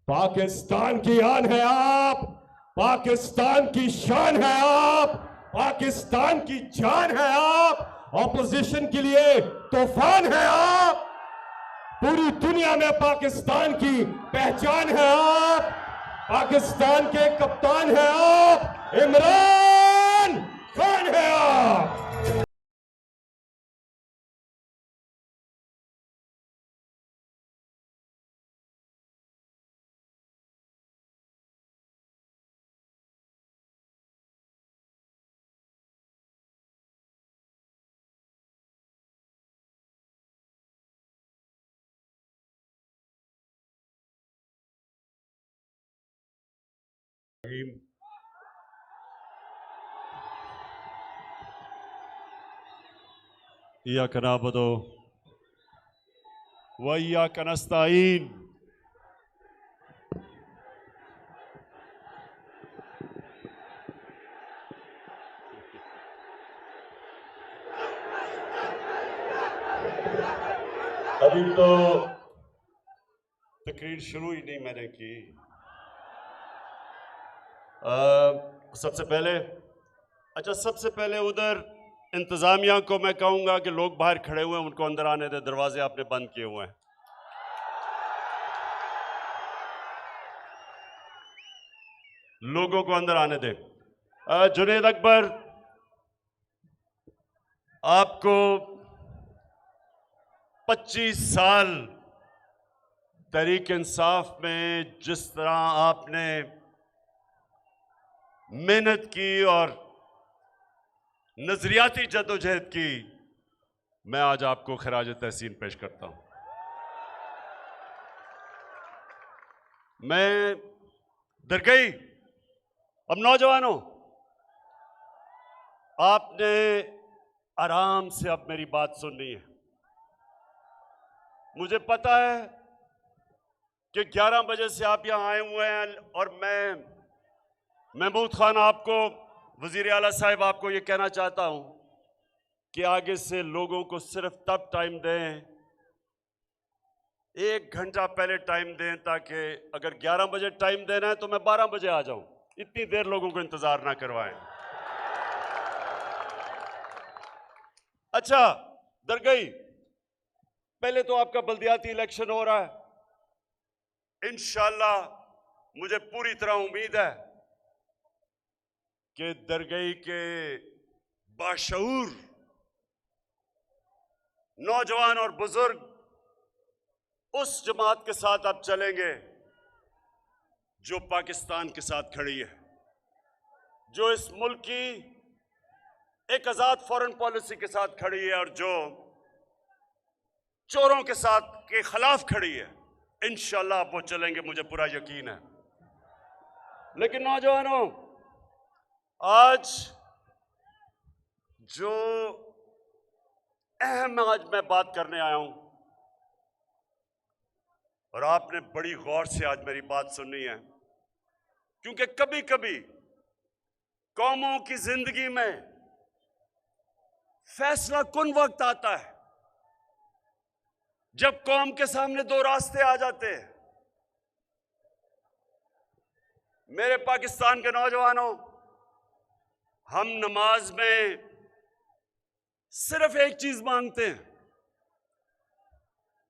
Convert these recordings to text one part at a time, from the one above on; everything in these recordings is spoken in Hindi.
पाकिस्तान की आन है आप, पाकिस्तान की शान है आप, पाकिस्तान की जान है आप, ऑपोजिशन के लिए तूफान है आप, पूरी दुनिया में पाकिस्तान की पहचान है आप, पाकिस्तान के कप्तान है आप, इमरान खान है आप। इय्याका नअबुदु व इय्याका नस्तईन। अभी तो तकरीर शुरू ही नहीं मैंने की। सबसे पहले उधर इंतजामिया को मैं कहूंगा कि लोग बाहर खड़े हुए हैं, उनको अंदर आने दे, दरवाजे आपने बंद किए हुए हैं। लोगों को अंदर आने दे। जुनैद अकबर, आपको 25 साल तहरीक इंसाफ में जिस तरह आपने मेहनत की और नजरियाती जद्दोजहद की, मैं आज आपको खराज तहसीन पेश करता हूं। मैं दरगई, अब नौजवानों, आपने आराम से अब मेरी बात सुननी है। मुझे पता है कि 11 बजे से आप यहां आए हुए हैं और मैं महमूद खान आपको, वजीर आला साहब, आपको यह कहना चाहता हूं कि आगे से लोगों को सिर्फ तब टाइम दें, 1 घंटा पहले टाइम दें, ताकि अगर 11 बजे टाइम देना है तो मैं 12 बजे आ जाऊं। इतनी देर लोगों को इंतजार ना करवाएं। अच्छा दरगई, पहले तो आपका बल्दियाती इलेक्शन हो रहा है। इंशाअल्लाह मुझे पूरी तरह उम्मीद है कि दरगई के बाशऊर नौजवान और बुजुर्ग उस जमात के साथ अब चलेंगे जो पाकिस्तान के साथ खड़ी है, जो इस मुल्क की एक आजाद फॉरेन पॉलिसी के साथ खड़ी है और जो चोरों के साथ के खिलाफ खड़ी है। इंशाअल्लाह वो चलेंगे, मुझे पूरा यकीन है। लेकिन नौजवानों, आज जो अहम आज मैं बात करने आया हूं, और आपने बड़ी गौर से आज मेरी बात सुननी है, क्योंकि कभी कभी कौमों की जिंदगी में फैसला कुन वक्त आता है जब कौम के सामने 2 रास्ते आ जाते हैं। मेरे पाकिस्तान के नौजवानों, हम नमाज में सिर्फ एक चीज मांगते हैं।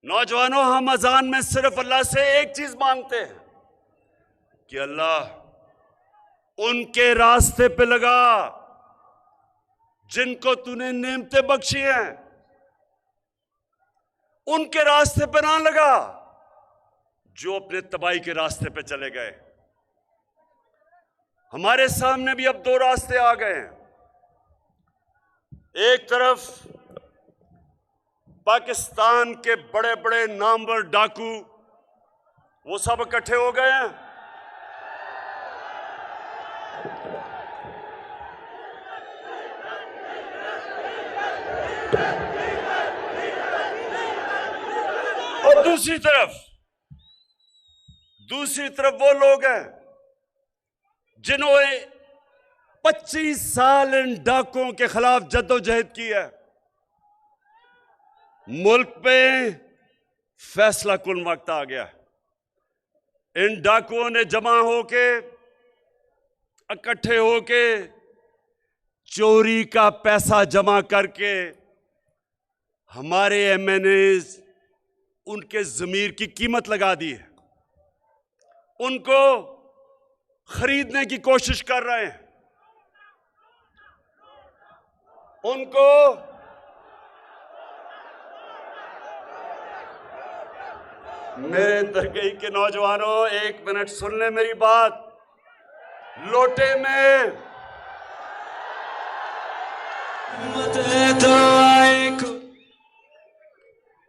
नौजवानों, हम अजान में सिर्फ अल्लाह से एक चीज मांगते हैं कि अल्लाह उनके रास्ते पे लगा जिनको तूने नेमतें बख्शी हैं, उनके रास्ते पे ना लगा जो अपने तबाही के रास्ते पे चले गए। हमारे सामने भी अब 2 रास्ते आ गए हैं। एक तरफ पाकिस्तान के बड़े बड़े नामवर डाकू, वो सब इकट्ठे हो गए हैं। और दूसरी तरफ वो लोग हैं जिन्होंने 25 साल इन डाकुओं के खिलाफ जद्दोजहद की है। मुल्क पे फैसला कुन वक्त आ गया। इन डाकुओं ने जमा होके, इकट्ठे होके चोरी का पैसा जमा करके हमारे एमएनएज, उनके ज़मीर की कीमत लगा दी है। उनको खरीदने की कोशिश कर रहे हैं। उनको मेरे दरगई के नौजवानों, 1 मिनट सुन ले मेरी बात। लोटे में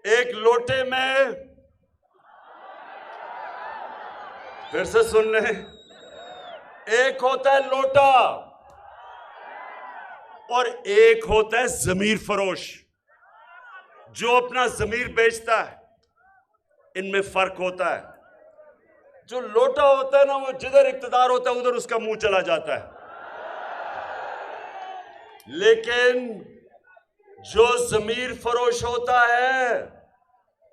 एक लोटे में, फिर से सुन ले, एक होता है लोटा और एक होता है जमीर फरोश जो अपना जमीर बेचता है। इनमें फर्क होता है। जो लोटा होता है ना, वो जिधर इख्तिदार होता है उधर उसका मुंह चला जाता है, लेकिन जो जमीर फरोश होता है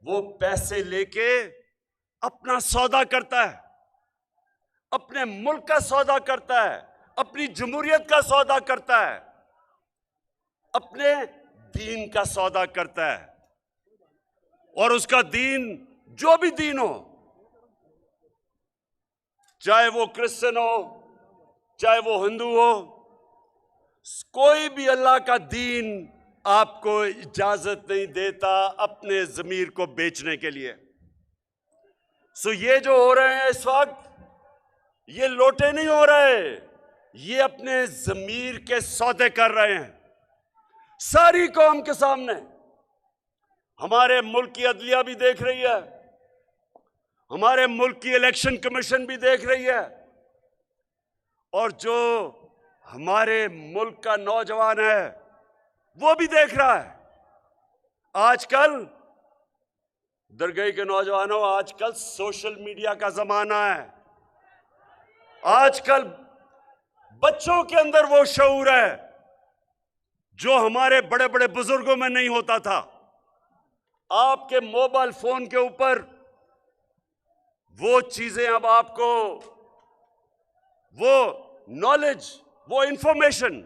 वो पैसे लेके अपना सौदा करता है, अपने मुल्क का सौदा करता है, अपनी जमहूरियत का सौदा करता है, अपने दीन का सौदा करता है। और उसका दीन, जो भी दीन हो, चाहे वो क्रिश्चियन हो, चाहे वो हिंदू हो, कोई भी अल्लाह का दीन आपको इजाजत नहीं देता अपने जमीर को बेचने के लिए। सो ये जो हो रहे हैं इस वक्त, ये लोटे नहीं हो रहे, ये अपने जमीर के सौदे कर रहे हैं सारी कौम के सामने। हमारे मुल्क की अदलिया भी देख रही है, हमारे मुल्क की इलेक्शन कमीशन भी देख रही है, और जो हमारे मुल्क का नौजवान है वो भी देख रहा है। आजकल दरगाह के नौजवानों, आजकल सोशल मीडिया का जमाना है। आजकल बच्चों के अंदर वो शऊर है जो हमारे बड़े बड़े बुजुर्गों में नहीं होता था। आपके मोबाइल फोन के ऊपर वो चीजें अब आपको, वो नॉलेज, वो इंफॉर्मेशन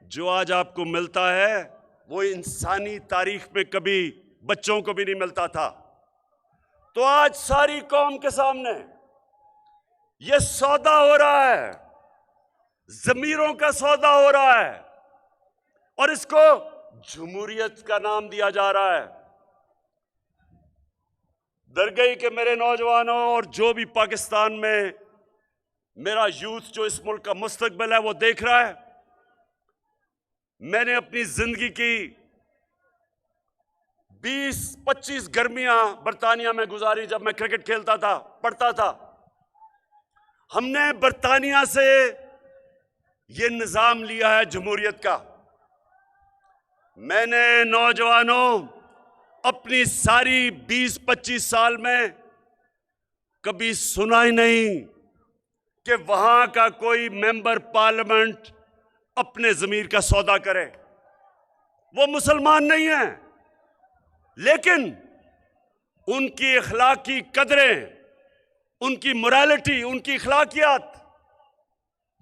जो आज आपको मिलता है, वो इंसानी तारीख में कभी बच्चों को भी नहीं मिलता था। तो आज सारी कौम के सामने ये सौदा हो रहा है, जमीरों का सौदा हो रहा है, और इसको जमहूरियत का नाम दिया जा रहा है। दरगाह के मेरे नौजवानों, और जो भी पाकिस्तान में मेरा यूथ जो इस मुल्क का मुस्तकबिल है वो देख रहा है, मैंने अपनी जिंदगी की 20-25 गर्मियां बरतानिया में गुजारी। जब मैं क्रिकेट खेलता था, पढ़ता था, हमने बरतानिया से ये निजाम लिया है जमहूरियत का। मैंने नौजवानों अपनी सारी 20-25 साल में कभी सुना ही नहीं कि वहां का कोई मेंबर पार्लियामेंट अपने जमीर का सौदा करे। वो मुसलमान नहीं है, लेकिन उनकी अखलाकी कदरें, उनकी मोरालिटी, उनकी अखलाकियात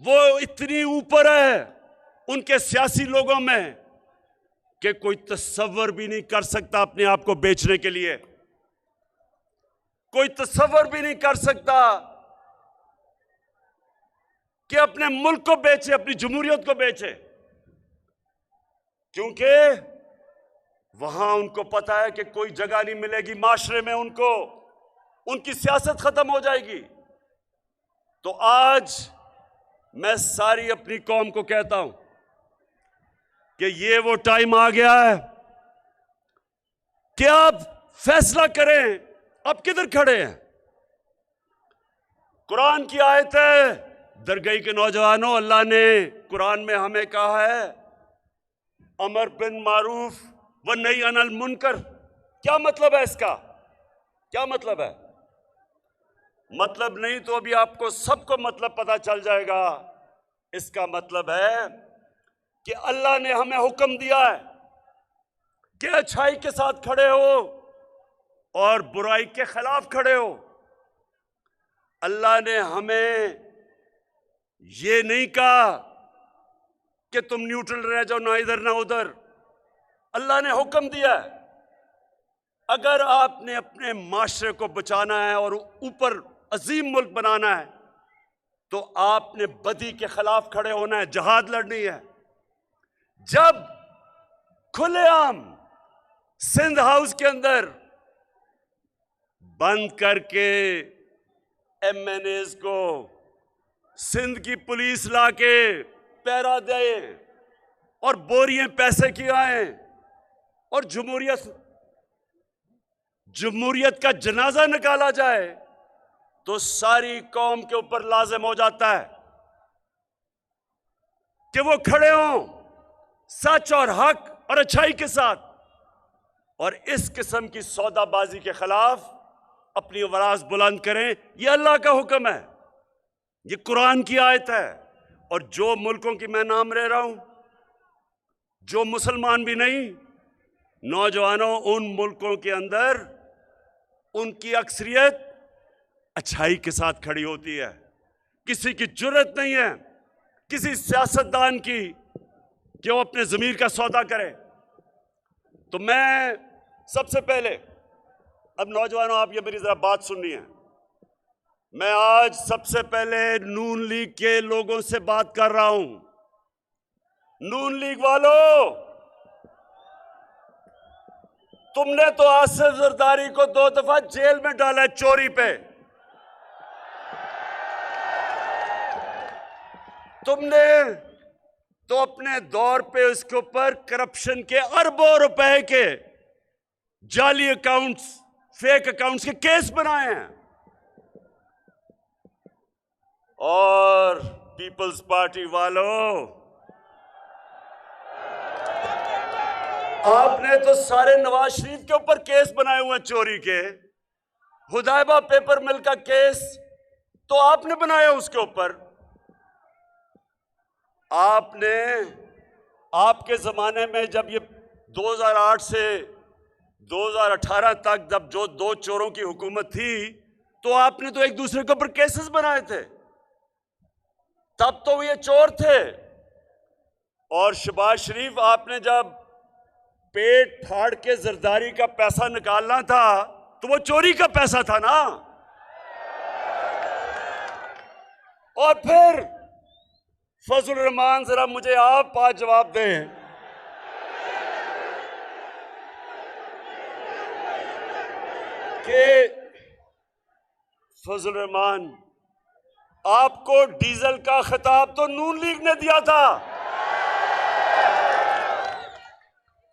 वो इतनी ऊपर है उनके सियासी लोगों में कि कोई तसव्वुर भी नहीं कर सकता अपने आप को बेचने के लिए। कोई तसव्वुर भी नहीं कर सकता कि अपने मुल्क को बेचे, अपनी जमहूरियत को बेचे, क्योंकि वहां उनको पता है कि कोई जगह नहीं मिलेगी माशरे में उनको, उनकी सियासत खत्म हो जाएगी। तो आज मैं सारी अपनी कौम को कहता हूं कि ये वो टाइम आ गया है कि आप फैसला करें, आप किधर खड़े हैं। कुरान की आयत है, दरगाह के नौजवानों, अल्लाह ने कुरान में हमें कहा है अमर बिन मारूफ व नही अनिल मुनकर। क्या मतलब है इसका? क्या मतलब है? मतलब नहीं तो अभी आपको सबको मतलब पता चल जाएगा। इसका मतलब है कि अल्लाह ने हमें हुक्म दिया है कि अच्छाई के साथ खड़े हो और बुराई के खिलाफ खड़े हो। अल्लाह ने हमें ये नहीं कहा कि तुम न्यूट्रल रह जाओ, ना इधर ना उधर। अल्लाह ने हुक्म दिया है, अगर आपने अपने माशरे को बचाना है और ऊपर अजीम मुल्क बनाना है तो आपने बदी के खिलाफ खड़े होना है, जहाद लड़नी है। जब खुलेआम सिंध हाउस के अंदर बंद करके MNAs को सिंध की पुलिस लाके पहरा दे और बोरियां पैसे की आए और जमहूरियत का जनाजा निकाला जाए तो सारी कौम के ऊपर लाजिम हो जाता है कि वो खड़े हों सच और हक और अच्छाई के साथ, और इस किस्म की सौदाबाजी के खिलाफ अपनी आवाज बुलंद करें। यह अल्लाह का हुक्म है, ये कुरान की आयत है। और जो मुल्कों की मैं नाम ले रहा हूं, जो मुसलमान भी नहीं, नौजवानों, उन मुल्कों के अंदर उनकी अक्सरियत अच्छाई के साथ खड़ी होती है। किसी की जुर्रत नहीं है किसी सियासतदान की कि वो अपने ज़मीर का सौदा करे। तो मैं सबसे पहले, अब नौजवानों आप ये मेरी जरा बात सुननी है, मैं आज सबसे पहले नून लीग के लोगों से बात कर रहा हूं। नून लीग वालों, तुमने तो आसिफ जरदारी को 2 दफा जेल में डाला है चोरी पे। तुमने तो अपने दौर पे उसके ऊपर करप्शन के अरबों रुपए के जाली अकाउंट्स, फेक अकाउंट्स के केस बनाए हैं। और पीपल्स पार्टी वालों, आपने तो सारे नवाज शरीफ के ऊपर केस बनाए हुए हैं चोरी के। हुदैबा पेपर मिल का केस तो आपने बनाया उसके ऊपर। आपने, आपके ज़माने में जब ये 2008 से 2018 तक जब जो 2 चोरों की हुकूमत थी तो आपने तो एक दूसरे के ऊपर केसेस बनाए थे, तब तो ये चोर थे। और शहबाज शरीफ, आपने जब पेट फाड़ के जरदारी का पैसा निकालना था तो वो चोरी का पैसा था ना। और फिर फजल रहमान, जरा मुझे आप आज जवाब दें कि फजल रहमान, आपको डीजल का खिताब तो नून लीग ने दिया था।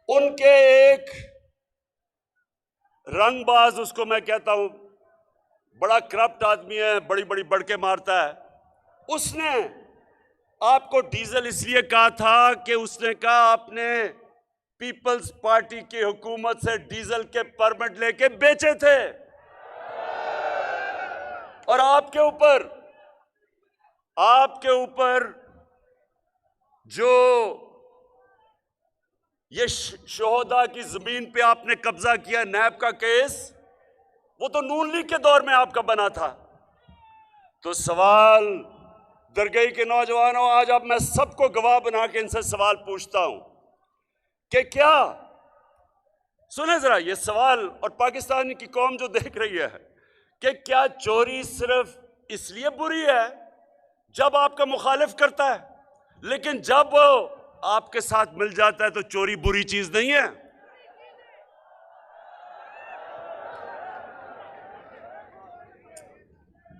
उनके एक रंगबाज, उसको मैं कहता हूं बड़ा करप्ट आदमी है, बड़ी बड़ी बड़के मारता है, उसने आपको डीजल इसलिए कहा था कि उसने कहा आपने पीपल्स पार्टी की हुकूमत से डीजल के परमिट लेके बेचे थे। और आपके ऊपर जो ये शोहदा की जमीन पे आपने कब्जा किया, नैब का केस, वो तो नून लीग के दौर में आपका बना था। तो सवाल दरगई के नौजवानों, आज अब मैं सबको गवाह बना के इनसे सवाल पूछता हूं कि क्या, सुने जरा ये सवाल, और पाकिस्तान की कौम जो देख रही है, कि क्या चोरी सिर्फ इसलिए बुरी है जब आपका मुखालिफ करता है, लेकिन जब वो आपके साथ मिल जाता है तो चोरी बुरी चीज नहीं है?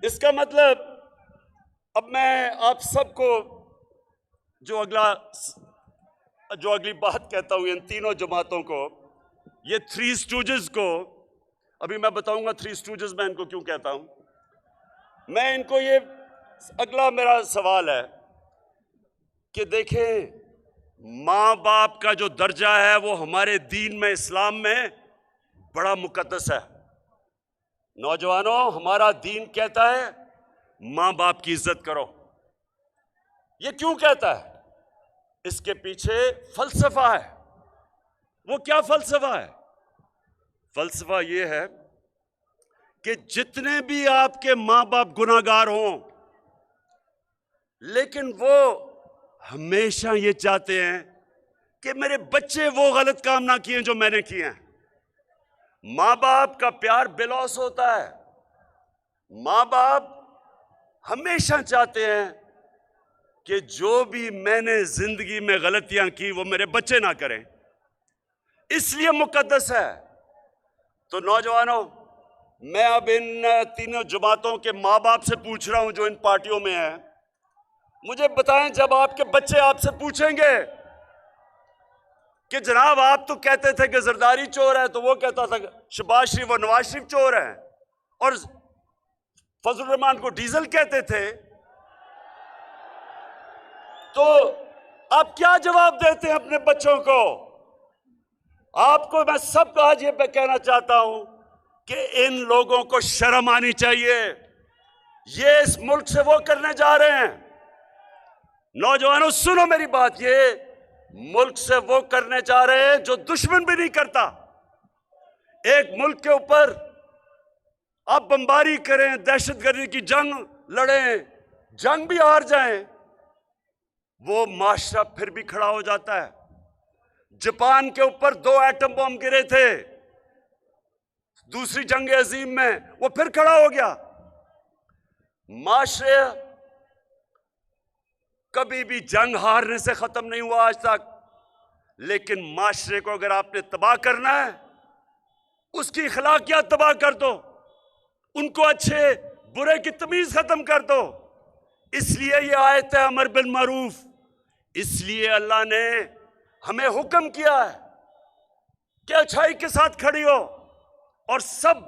इसका मतलब, अब मैं आप सबको जो अगली बात कहता हूं, इन तीनों जमातों को, ये 3 स्टूजेस को, अभी मैं बताऊंगा 3 स्टूजेस मैं इनको क्यों कहता हूं। मैं इनको ये, अगला मेरा सवाल है कि देखें, माँ बाप का जो दर्जा है वो हमारे दीन में, इस्लाम में बड़ा मुकद्दस है। नौजवानों, हमारा दीन कहता है माँ बाप की इज्जत करो। ये क्यों कहता है? इसके पीछे फलसफा है। वो क्या फलसफा है? फलसफा ये है कि जितने भी आपके मां बाप गुनाहगार हों, लेकिन वो हमेशा ये चाहते हैं कि मेरे बच्चे वो गलत काम ना किए जो मैंने किए हैं। मां बाप का प्यार बेलौस होता है। मां बाप हमेशा चाहते हैं कि जो भी मैंने जिंदगी में गलतियां की वो मेरे बच्चे ना करें, इसलिए मुकद्दस है। तो नौजवानों, मैं अब इन तीनों जमातों के मां बाप से पूछ रहा हूं जो इन पार्टियों में हैं, मुझे बताएं, जब आपके बच्चे आपसे पूछेंगे कि जनाब आप तो कहते थे कि जरदारी चोर है, तो वो कहता था शहबाज शरीफ और नवाज शरीफ चोर हैं, और फजल रहमान को डीजल कहते थे, तो आप क्या जवाब देते हैं अपने बच्चों को? आपको मैं सबको आज ये कहना चाहता हूं कि इन लोगों को शर्म आनी चाहिए। ये इस मुल्क से वो करने जा रहे हैं। नौजवानों सुनो मेरी बात, ये मुल्क से वो करने जा रहे हैं जो दुश्मन भी नहीं करता। एक मुल्क के ऊपर आप बमबारी करें, दहशतगर्दी की जंग लड़ें, जंग भी हार जाएं, वो माशरा फिर भी खड़ा हो जाता है। जापान के ऊपर 2 एटम बम गिरे थे दूसरी जंग अजीम में, वो फिर खड़ा हो गया। माशरे कभी भी जंग हारने से खत्म नहीं हुआ आज तक, लेकिन माशरे को अगर आपने तबाह करना है, उसकी अखलाकियात तबाह कर दो, उनको अच्छे बुरे की तमीज खत्म कर दो। इसलिए ये आयत है अमर बिल मारूफ, इसलिए अल्लाह ने हमें हुक्म किया है कि अच्छाई के साथ खड़ी हो और सब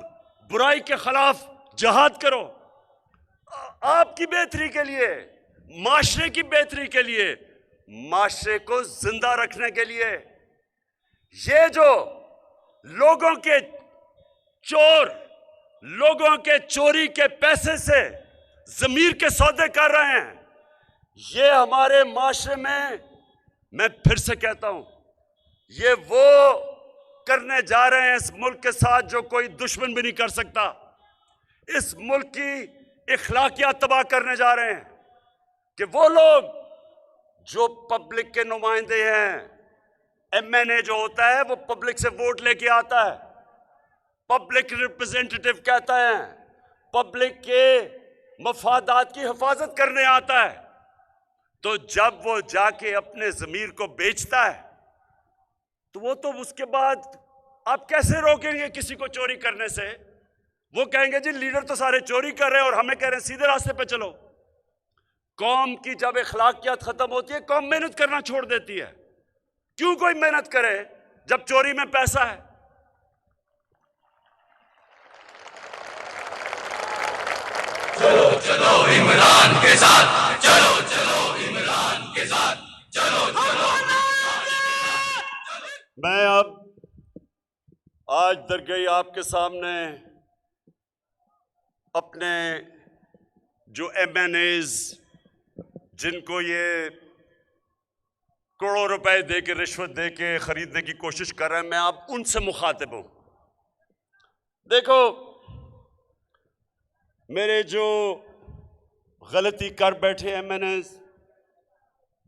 बुराई के खिलाफ जहाद करो। आपकी बेहतरी के लिए, माशरे की बेहतरी के लिए, माशरे को जिंदा रखने के लिए। ये जो लोगों के चोर, लोगों के चोरी के पैसे से जमीर के सौदे कर रहे हैं, ये हमारे माशरे में, मैं फिर से कहता हूं, ये वो करने जा रहे हैं इस मुल्क के साथ जो कोई दुश्मन भी नहीं कर सकता। इस मुल्क की इखलाकियात तबाह करने जा रहे हैं कि वो लोग जो पब्लिक के नुमाइंदे हैं, एमएनए जो होता है वो पब्लिक से वोट लेके आता है, पब्लिक रिप्रेजेंटेटिव कहता है, पब्लिक के मफादात की हिफाजत करने आता है, तो जब वो जाके अपने जमीर को बेचता है, तो वो तो उसके बाद आप कैसे रोकेंगे किसी को चोरी करने से? वो कहेंगे जी लीडर तो सारे चोरी कर रहे हैं और हमें कह रहे हैं सीधे रास्ते पे चलो। कौम की जब अखलाकियात खत्म होती है, कौम मेहनत करना छोड़ देती है। क्यों कोई मेहनत करे जब चोरी में पैसा है? चलो चलो इमरान के साथ, चलो चलो इमरान के साथ, चलो चलो। मैं अब आज दरगई आपके सामने अपने जो एमएनएज, जिनको ये करोड़ों रुपए दे के, रिश्वत दे के खरीदने की कोशिश कर रहे हैं, मैं अब उनसे मुखातिब हूं। देखो, मेरे जो गलती कर बैठे एमएनएज,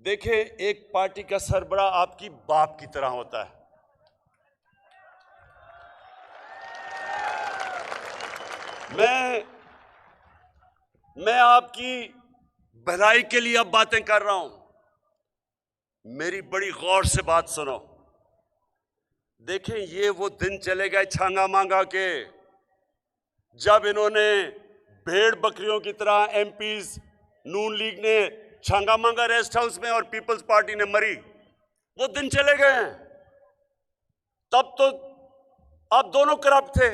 देखें, एक पार्टी का सरबरा आपकी बाप की तरह होता है। मैं आपकी भलाई के लिए अब बातें कर रहा हूं। मेरी बड़ी गौर से बात सुनो। देखें, ये वो दिन चले गए छांगा मांगा के, जब इन्होंने भेड़ बकरियों की तरह एमपीज नून लीग ने छांगा मांगा रेस्ट हाउस में और पीपल्स पार्टी ने मरी। वो दिन चले गए हैं। तब तो आप दोनों करप्ट थे,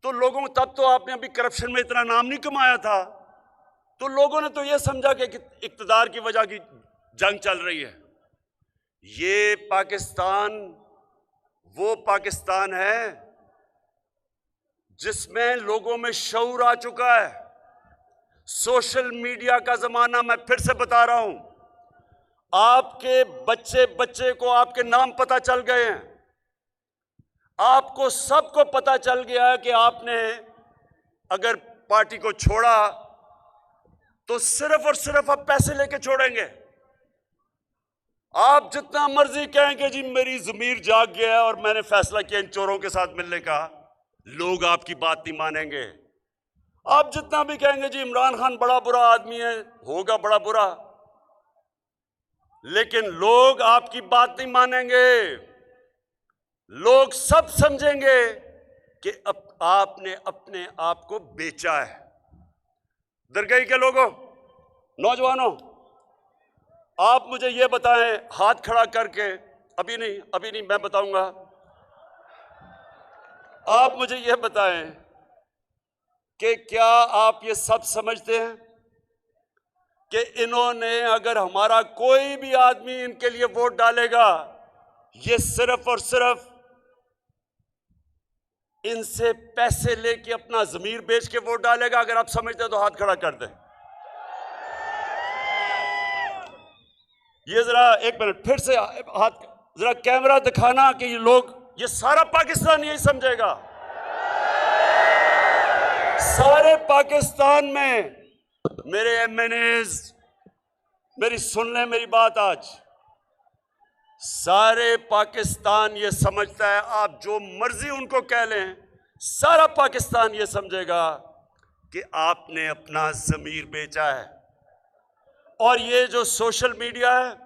तो लोगों, तब तो आपने अभी करप्शन में इतना नाम नहीं कमाया था, तो लोगों ने तो ये समझा कि इक्तदार की वजह की जंग चल रही है। ये पाकिस्तान वो पाकिस्तान है जिसमें लोगों में शऊर आ चुका है। सोशल मीडिया का जमाना, मैं फिर से बता रहा हूं, आपके बच्चे बच्चे को आपके नाम पता चल गए हैं। आपको सबको पता चल गया कि आपने अगर पार्टी को छोड़ा तो सिर्फ और सिर्फ आप पैसे लेके छोड़ेंगे। आप जितना मर्जी कहेंगे जी मेरी ज़मीर जाग गया है और मैंने फैसला किया इन चोरों के साथ मिलने का, लोग आपकी बात नहीं मानेंगे। आप जितना भी कहेंगे जी इमरान खान बड़ा बुरा आदमी है, होगा बड़ा बुरा, लेकिन लोग आपकी बात नहीं मानेंगे। लोग सब समझेंगे कि अब आपने अपने आप को बेचा है। दरगाही के लोगों, नौजवानों, आप मुझे ये बताएं हाथ खड़ा करके, अभी नहीं मैं बताऊंगा। आप मुझे ये बताएं कि क्या आप ये सब समझते हैं कि इन्होंने अगर हमारा कोई भी आदमी इनके लिए वोट डालेगा, ये सिर्फ और सिर्फ इनसे पैसे लेके अपना ज़मीर बेच के वोट डालेगा? अगर आप समझते हैं तो हाथ खड़ा कर दें। ये जरा एक मिनट फिर से हाथ, जरा कैमरा दिखाना कि ये लोग, ये सारा पाकिस्तान यही समझेगा। सारे पाकिस्तान में मेरे एमएनएज, मेरी सुन लें मेरी बात आज, सारे पाकिस्तान ये समझता है, आप जो मर्जी उनको कह लें, सारा पाकिस्तान ये समझेगा कि आपने अपना ज़मीर बेचा है। और ये जो सोशल मीडिया है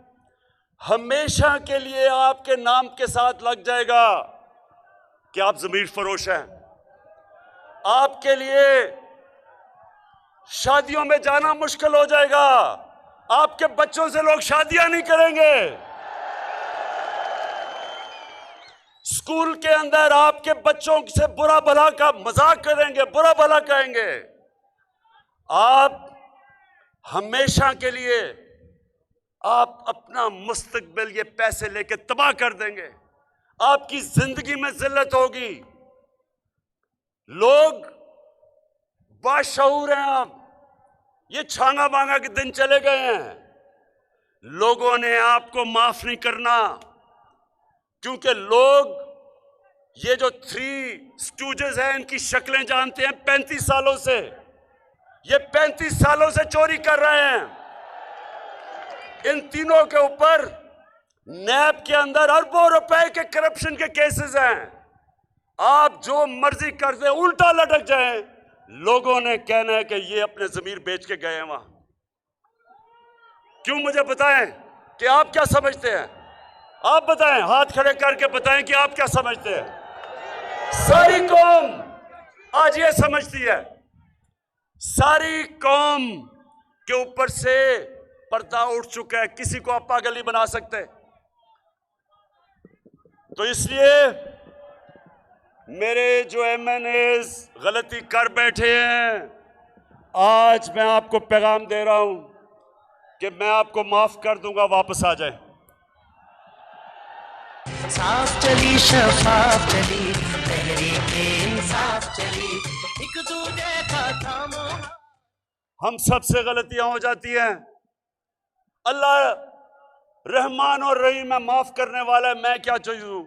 हमेशा के लिए आपके नाम के साथ लग जाएगा कि आप ज़मीर फरोश हैं। आपके लिए शादियों में जाना मुश्किल हो जाएगा, आपके बच्चों से लोग शादियां नहीं करेंगे। स्कूल के अंदर आपके बच्चों से बुरा भला का मजाक करेंगे, बुरा भला कहेंगे। आप हमेशा के लिए आप अपना मुस्तकबिल ये पैसे लेके तबाह कर देंगे। आपकी जिंदगी में जिल्लत होगी। लोग बाशऊर हैं। आप ये छांगा मांगा के दिन चले गए हैं। लोगों ने आपको माफ नहीं करना, क्योंकि लोग ये जो थ्री स्टूजेस हैं इनकी शक्लें जानते हैं 35 सालों से। ये 35 सालों से चोरी कर रहे हैं। इन तीनों के ऊपर नैब के अंदर अरबों रुपए के करप्शन के केसेस हैं। आप जो मर्जी कर दे, उल्टा लटक जाए, लोगों ने कहना है कि ये अपने जमीर बेच के गए हैं वहां। क्यों? मुझे बताएं कि आप क्या समझते हैं। आप बताएं, हाथ खड़े करके बताएं कि आप क्या समझते हैं। सारी कौम आज ये समझती है, सारी कौम के ऊपर से पर्दा उठ चुका है, किसी को आप पागल नहीं बना सकते। तो इसलिए मेरे जो एमएनएज गलती कर बैठे हैं, आज मैं आपको पैगाम दे रहा हूं कि मैं आपको माफ कर दूंगा, वापस आ जाए। साफ चली शफाफ चली तहरीके इंसाफ चली, एक दूजे का थामो। हम सबसे गलतियां हो जाती हैं। अल्लाह रहमान और रहीम है, माफ करने वाला है। मैं क्या चीज हूं?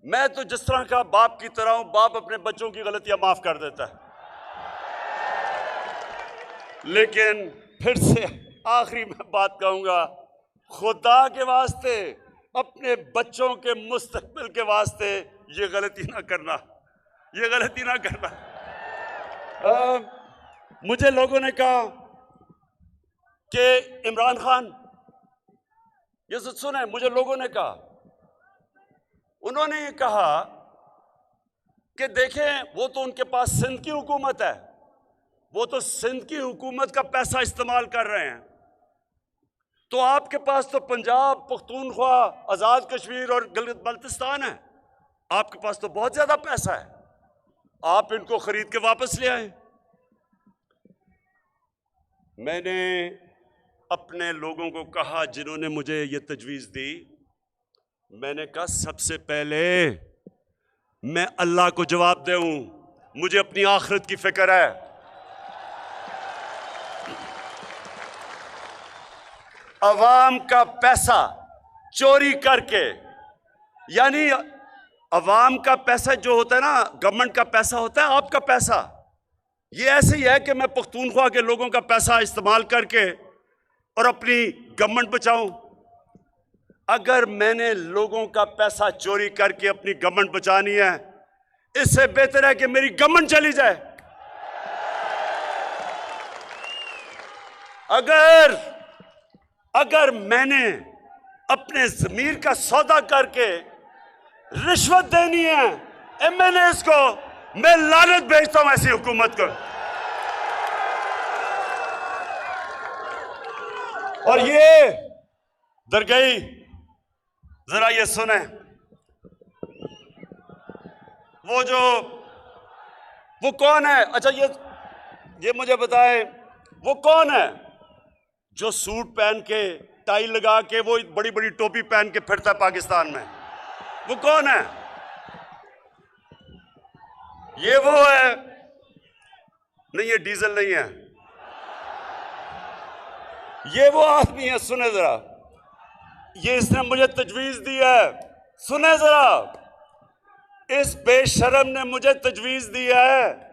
मैं तो जिस तरह का बाप की तरह हूं। बाप अपने बच्चों की गलतियां माफ कर देता है। लेकिन फिर से आखिरी में बात कहूंगा, खुदा के वास्ते, अपने बच्चों के मुस्तकबिल के वास्ते ये गलती ना करना, ये गलती ना करना। मुझे लोगों ने कहा कि इमरान खान, ये सुने, मुझे लोगों ने कहा, उन्होंने ये कहा कि देखें वो तो उनके पास सिंध की हुकूमत है, वो तो सिंध की हुकूमत का पैसा इस्तेमाल कर रहे हैं, तो आपके पास तो पंजाब, पख्तूनख्वा, आज़ाद कश्मीर और गिलगित बल्तिस्तान है। आपके पास तो बहुत ज़्यादा पैसा है, आप इनको खरीद के वापस ले आए। मैंने अपने लोगों को कहा जिन्होंने मुझे ये तजवीज़ दी, मैंने कहा सबसे पहले मैं अल्लाह को जवाब दूं, मुझे अपनी आखिरत की फिक्र है। अवाम का पैसा चोरी करके, यानी अवाम का पैसा जो होता है ना, गवर्नमेंट का पैसा होता है आपका पैसा। ये ऐसे ही है कि मैं पख्तूनख्वा के लोगों का पैसा इस्तेमाल करके और अपनी गवर्नमेंट बचाऊं। अगर मैंने लोगों का पैसा चोरी करके अपनी गवर्नमेंट बचानी है, इससे बेहतर है कि मेरी गवर्नमेंट चली जाए। अगर मैंने अपने ज़मीर का सौदा करके रिश्वत देनी है एमएनएस को, मैं लानत भेजता हूं ऐसी हुकूमत को। और ये दरगई, जरा ये सुने, वो कौन है? अच्छा ये मुझे बताए, वो कौन है जो सूट पहन के, टाई लगा के, वो बड़ी बड़ी टोपी पहन के फिरता है पाकिस्तान में? वो कौन है? ये वो है? नहीं, ये डीजल नहीं है, ये वो आदमी है। सुने जरा, ये इसने मुझे तजवीज दी है। सुने जरा, इस बेशरम ने मुझे तजवीज दी है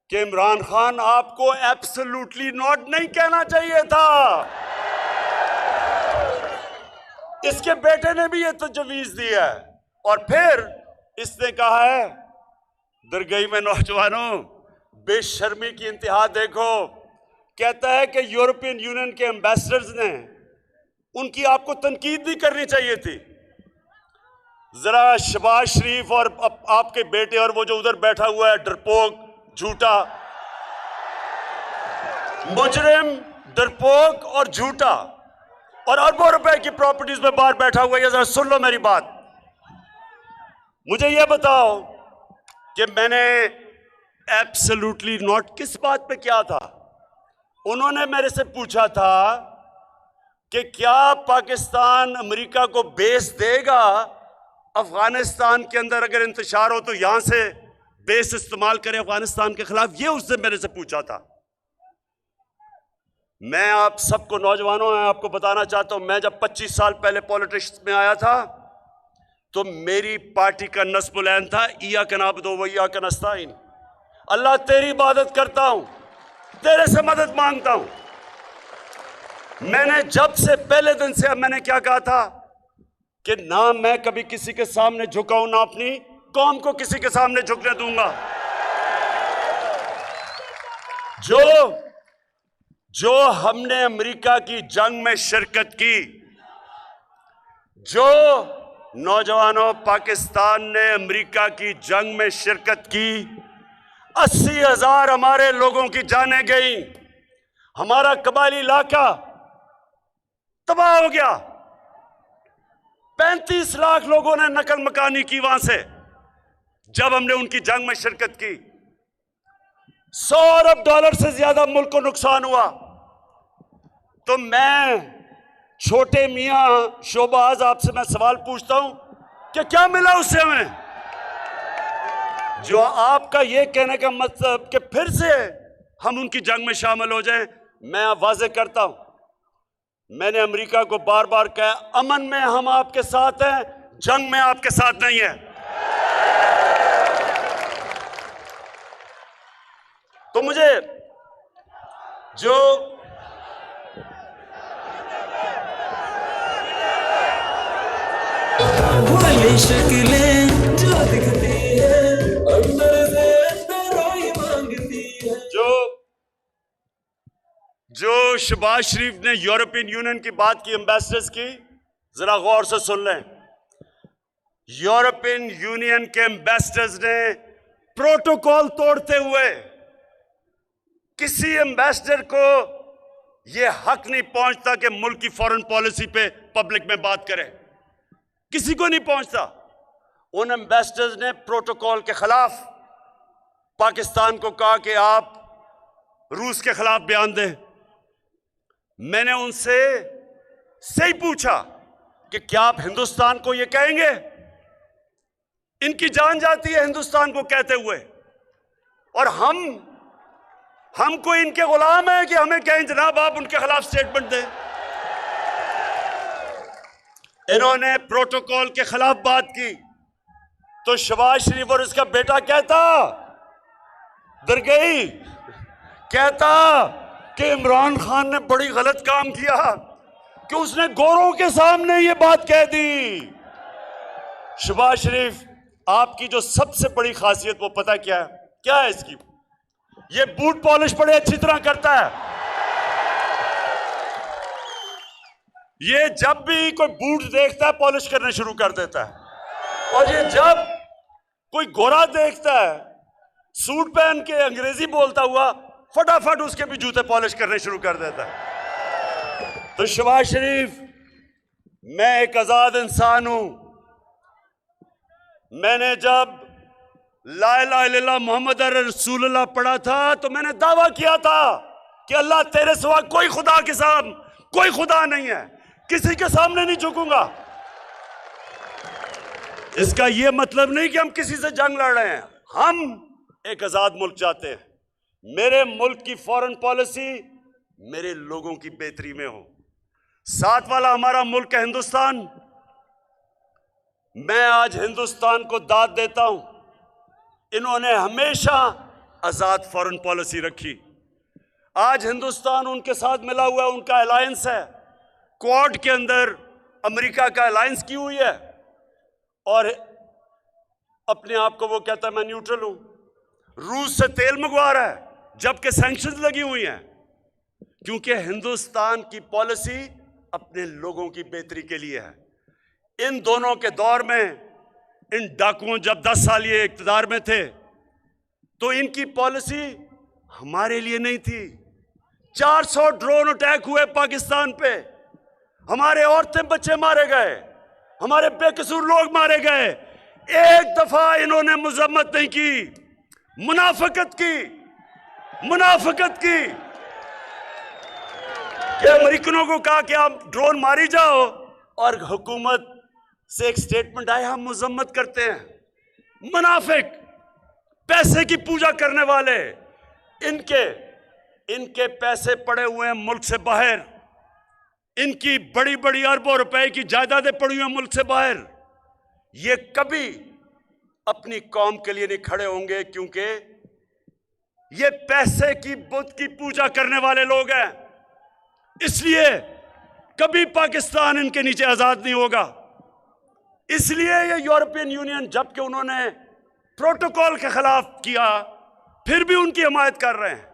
कि इमरान खान आपको एब्सोल्युटली नॉट नहीं कहना चाहिए था। इसके बेटे ने भी ये तजवीज दी है। और फिर इसने कहा है, दरगई में नौजवानों, बेशर्मी की इंतहा देखो। कहता है कि यूरोपियन यूनियन के एम्बेसडर्स ने, उनकी आपको तनकीद भी करनी चाहिए थी। जरा शहबाज शरीफ और आपके बेटे और वो जो उधर बैठा हुआ है डरपोक, झूठा मुजरिम, डरपोक और झूठा, और अरबों रुपए की प्रॉपर्टीज में बाहर बैठा हुआ है, जरा सुन लो मेरी बात। मुझे यह बताओ कि मैंने एब्सोल्युटली नॉट किस बात पे किया था? उन्होंने मेरे से पूछा था कि क्या पाकिस्तान अमेरिका को बेस देगा अफगानिस्तान के अंदर, अगर इंतशार हो तो यहां से बेस इस्तेमाल करे अफगानिस्तान के खिलाफ? ये उसने मेरे से पूछा था। मैं आप सबको, नौजवानों, मैं आपको बताना चाहता हूं, मैं जब 25 साल पहले पॉलिटिक्स में आया था तो मेरी पार्टी का नस्बुल ऐन था, इय्याक नअबुदु व इय्याक नस्तईन। अल्लाह तेरी इबादत करता हूं, तेरे से मदद मांगता हूं। मैंने जब से पहले दिन से, मैंने क्या कहा था कि ना मैं कभी किसी के सामने झुकाऊं, ना अपनी कौम को किसी के सामने झुकने दूंगा। जो हमने अमेरिका की जंग में शिरकत की, जो नौजवानों पाकिस्तान ने अमेरिका की जंग में शिरकत की, 80,000 हमारे लोगों की जानें गई, हमारा कबायली इलाका तबाह हो गया, 35 लाख लोगों ने नकल मकानी की वहां से जब हमने उनकी जंग में शिरकत की। $100 अरब से ज्यादा मुल्क को नुकसान हुआ। तो मैं छोटे मियां शोबाज आपसे मैं सवाल पूछता हूं कि क्या मिला उससे हमें? जो आपका ये कहने का मतलब कि फिर से हम उनकी जंग में शामिल हो जाएं, मैं वाज़ेह करता हूं, मैंने अमेरिका को बार बार कहा, अमन में हम आपके साथ हैं, जंग में आपके साथ नहीं है। तो मुझे जो शक्लें जो दिखती है, अंदर से अंदर रोई मांगती है। जो शहबाज शरीफ ने यूरोपियन यूनियन की बात की, एम्बेसडर्स की, जरा गौर से सुन लें। यूरोपियन यूनियन के एम्बेसडर्स ने प्रोटोकॉल तोड़ते हुए, किसी एम्बेसडर को यह हक नहीं पहुंचता कि मुल्क की फॉरेन पॉलिसी पे पब्लिक में बात करे, किसी को नहीं पहुंचता। उन एम्बेसडर्स ने प्रोटोकॉल के खिलाफ पाकिस्तान को कहा कि आप रूस के खिलाफ बयान दें। मैंने उनसे सही पूछा कि क्या आप हिंदुस्तान को यह कहेंगे? इनकी जान जाती है हिंदुस्तान को कहते हुए, और हमको इनके गुलाम है कि हमें कहें जनाब आप उनके खिलाफ स्टेटमेंट दें। इन्होंने प्रोटोकॉल के खिलाफ बात की। तो शहबाज शरीफ और उसका बेटा कहता दरगई कहता कि इमरान खान ने बड़ी गलत काम किया कि उसने गोरों के सामने ये बात कह दी। शहबाज शरीफ, आपकी जो सबसे बड़ी खासियत वो पता क्या है? क्या है इसकी? ये बूट पॉलिश बड़े अच्छी तरह करता है। ये जब भी कोई बूट देखता है पॉलिश करने शुरू कर देता है, और ये जब कोई गोरा देखता है सूट पहन के अंग्रेजी बोलता हुआ, फटाफट उसके भी जूते पॉलिश करने शुरू कर देता है। तो शहबाज शरीफ, मैं एक आजाद इंसान हूं। मैंने जब ला इलाहा इल्लल्लाह मोहम्मद रसूलुल्लाह पढ़ा था तो मैंने दावा किया था कि अल्लाह तेरे सिवा कोई खुदा के सामने कोई खुदा नहीं है, किसी के सामने नहीं झुकूंगा। इसका यह मतलब नहीं कि हम किसी से जंग लड़ रहे हैं, हम एक आजाद मुल्क चाहते हैं। मेरे मुल्क की फॉरेन पॉलिसी मेरे लोगों की बेहतरी में हो। साथ वाला हमारा मुल्क है हिंदुस्तान। मैं आज हिंदुस्तान को दाद देता हूं, इन्होंने हमेशा आजाद फॉरेन पॉलिसी रखी। आज हिंदुस्तान उनके साथ मिला हुआ है, उनका अलायंस है। क्वाड के अंदर अमेरिका का अलायंस की हुई है और अपने आप को वो कहता है मैं न्यूट्रल हूं। रूस से तेल मंगवा रहा है जबकि सैंक्शंस लगी हुई हैं, क्योंकि हिंदुस्तान की पॉलिसी अपने लोगों की बेहतरी के लिए है। इन दोनों के दौर में, इन डाकुओं जब 10 साल ये इख्तिदार में थे तो इनकी पॉलिसी हमारे लिए नहीं थी। 400 ड्रोन अटैक हुए पाकिस्तान पे, हमारे औरतें बच्चे मारे गए, हमारे बेकसूर लोग मारे गए। एक दफा इन्होंने मजम्मत नहीं की, मुनाफिकत की कि अमेरिकनों को कहा कि आप ड्रोन मारी जाओ, और हुकूमत से एक स्टेटमेंट आया हम मजम्मत करते हैं। मुनाफिक, पैसे की पूजा करने वाले, इनके पैसे पड़े हुए हैं मुल्क से बाहर। इनकी बड़ी बड़ी अरबों रुपए की जायदादें पड़ी हुई हैं मुल्क से बाहर। ये कभी अपनी कौम के लिए नहीं खड़े होंगे, क्योंकि ये पैसे की बुत की पूजा करने वाले लोग हैं। इसलिए कभी पाकिस्तान इनके नीचे आजाद नहीं होगा। इसलिए ये यूरोपियन यूनियन, जबकि उन्होंने प्रोटोकॉल के खिलाफ किया, फिर भी उनकी हिमायत कर रहे हैं।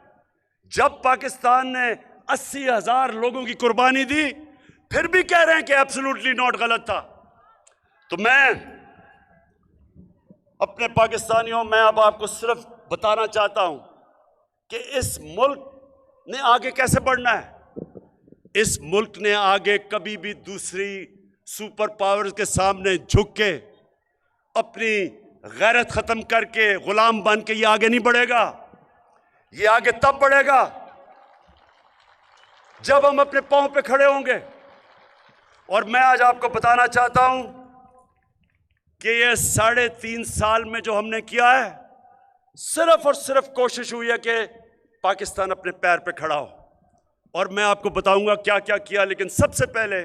जब पाकिस्तान ने 80,000 लोगों की कुर्बानी दी, फिर भी कह रहे हैं कि एब्सोल्युटली नॉट, गलत था। तो मैं अपने पाकिस्तानियों, मैं अब आपको सिर्फ बताना चाहता हूं कि इस मुल्क ने आगे कैसे बढ़ना है। इस मुल्क ने आगे कभी भी दूसरी सुपर पावर्स के सामने झुक के अपनी गैरत खत्म करके गुलाम बन के ये आगे नहीं बढ़ेगा। ये आगे तब बढ़ेगा जब हम अपने पांव पे खड़े होंगे। और मैं आज आपको बताना चाहता हूं कि ये 3.5 साल में जो हमने किया है, सिर्फ और सिर्फ कोशिश हुई है कि पाकिस्तान अपने पैर पे खड़ा हो। और मैं आपको बताऊंगा क्या क्या किया। लेकिन सबसे पहले,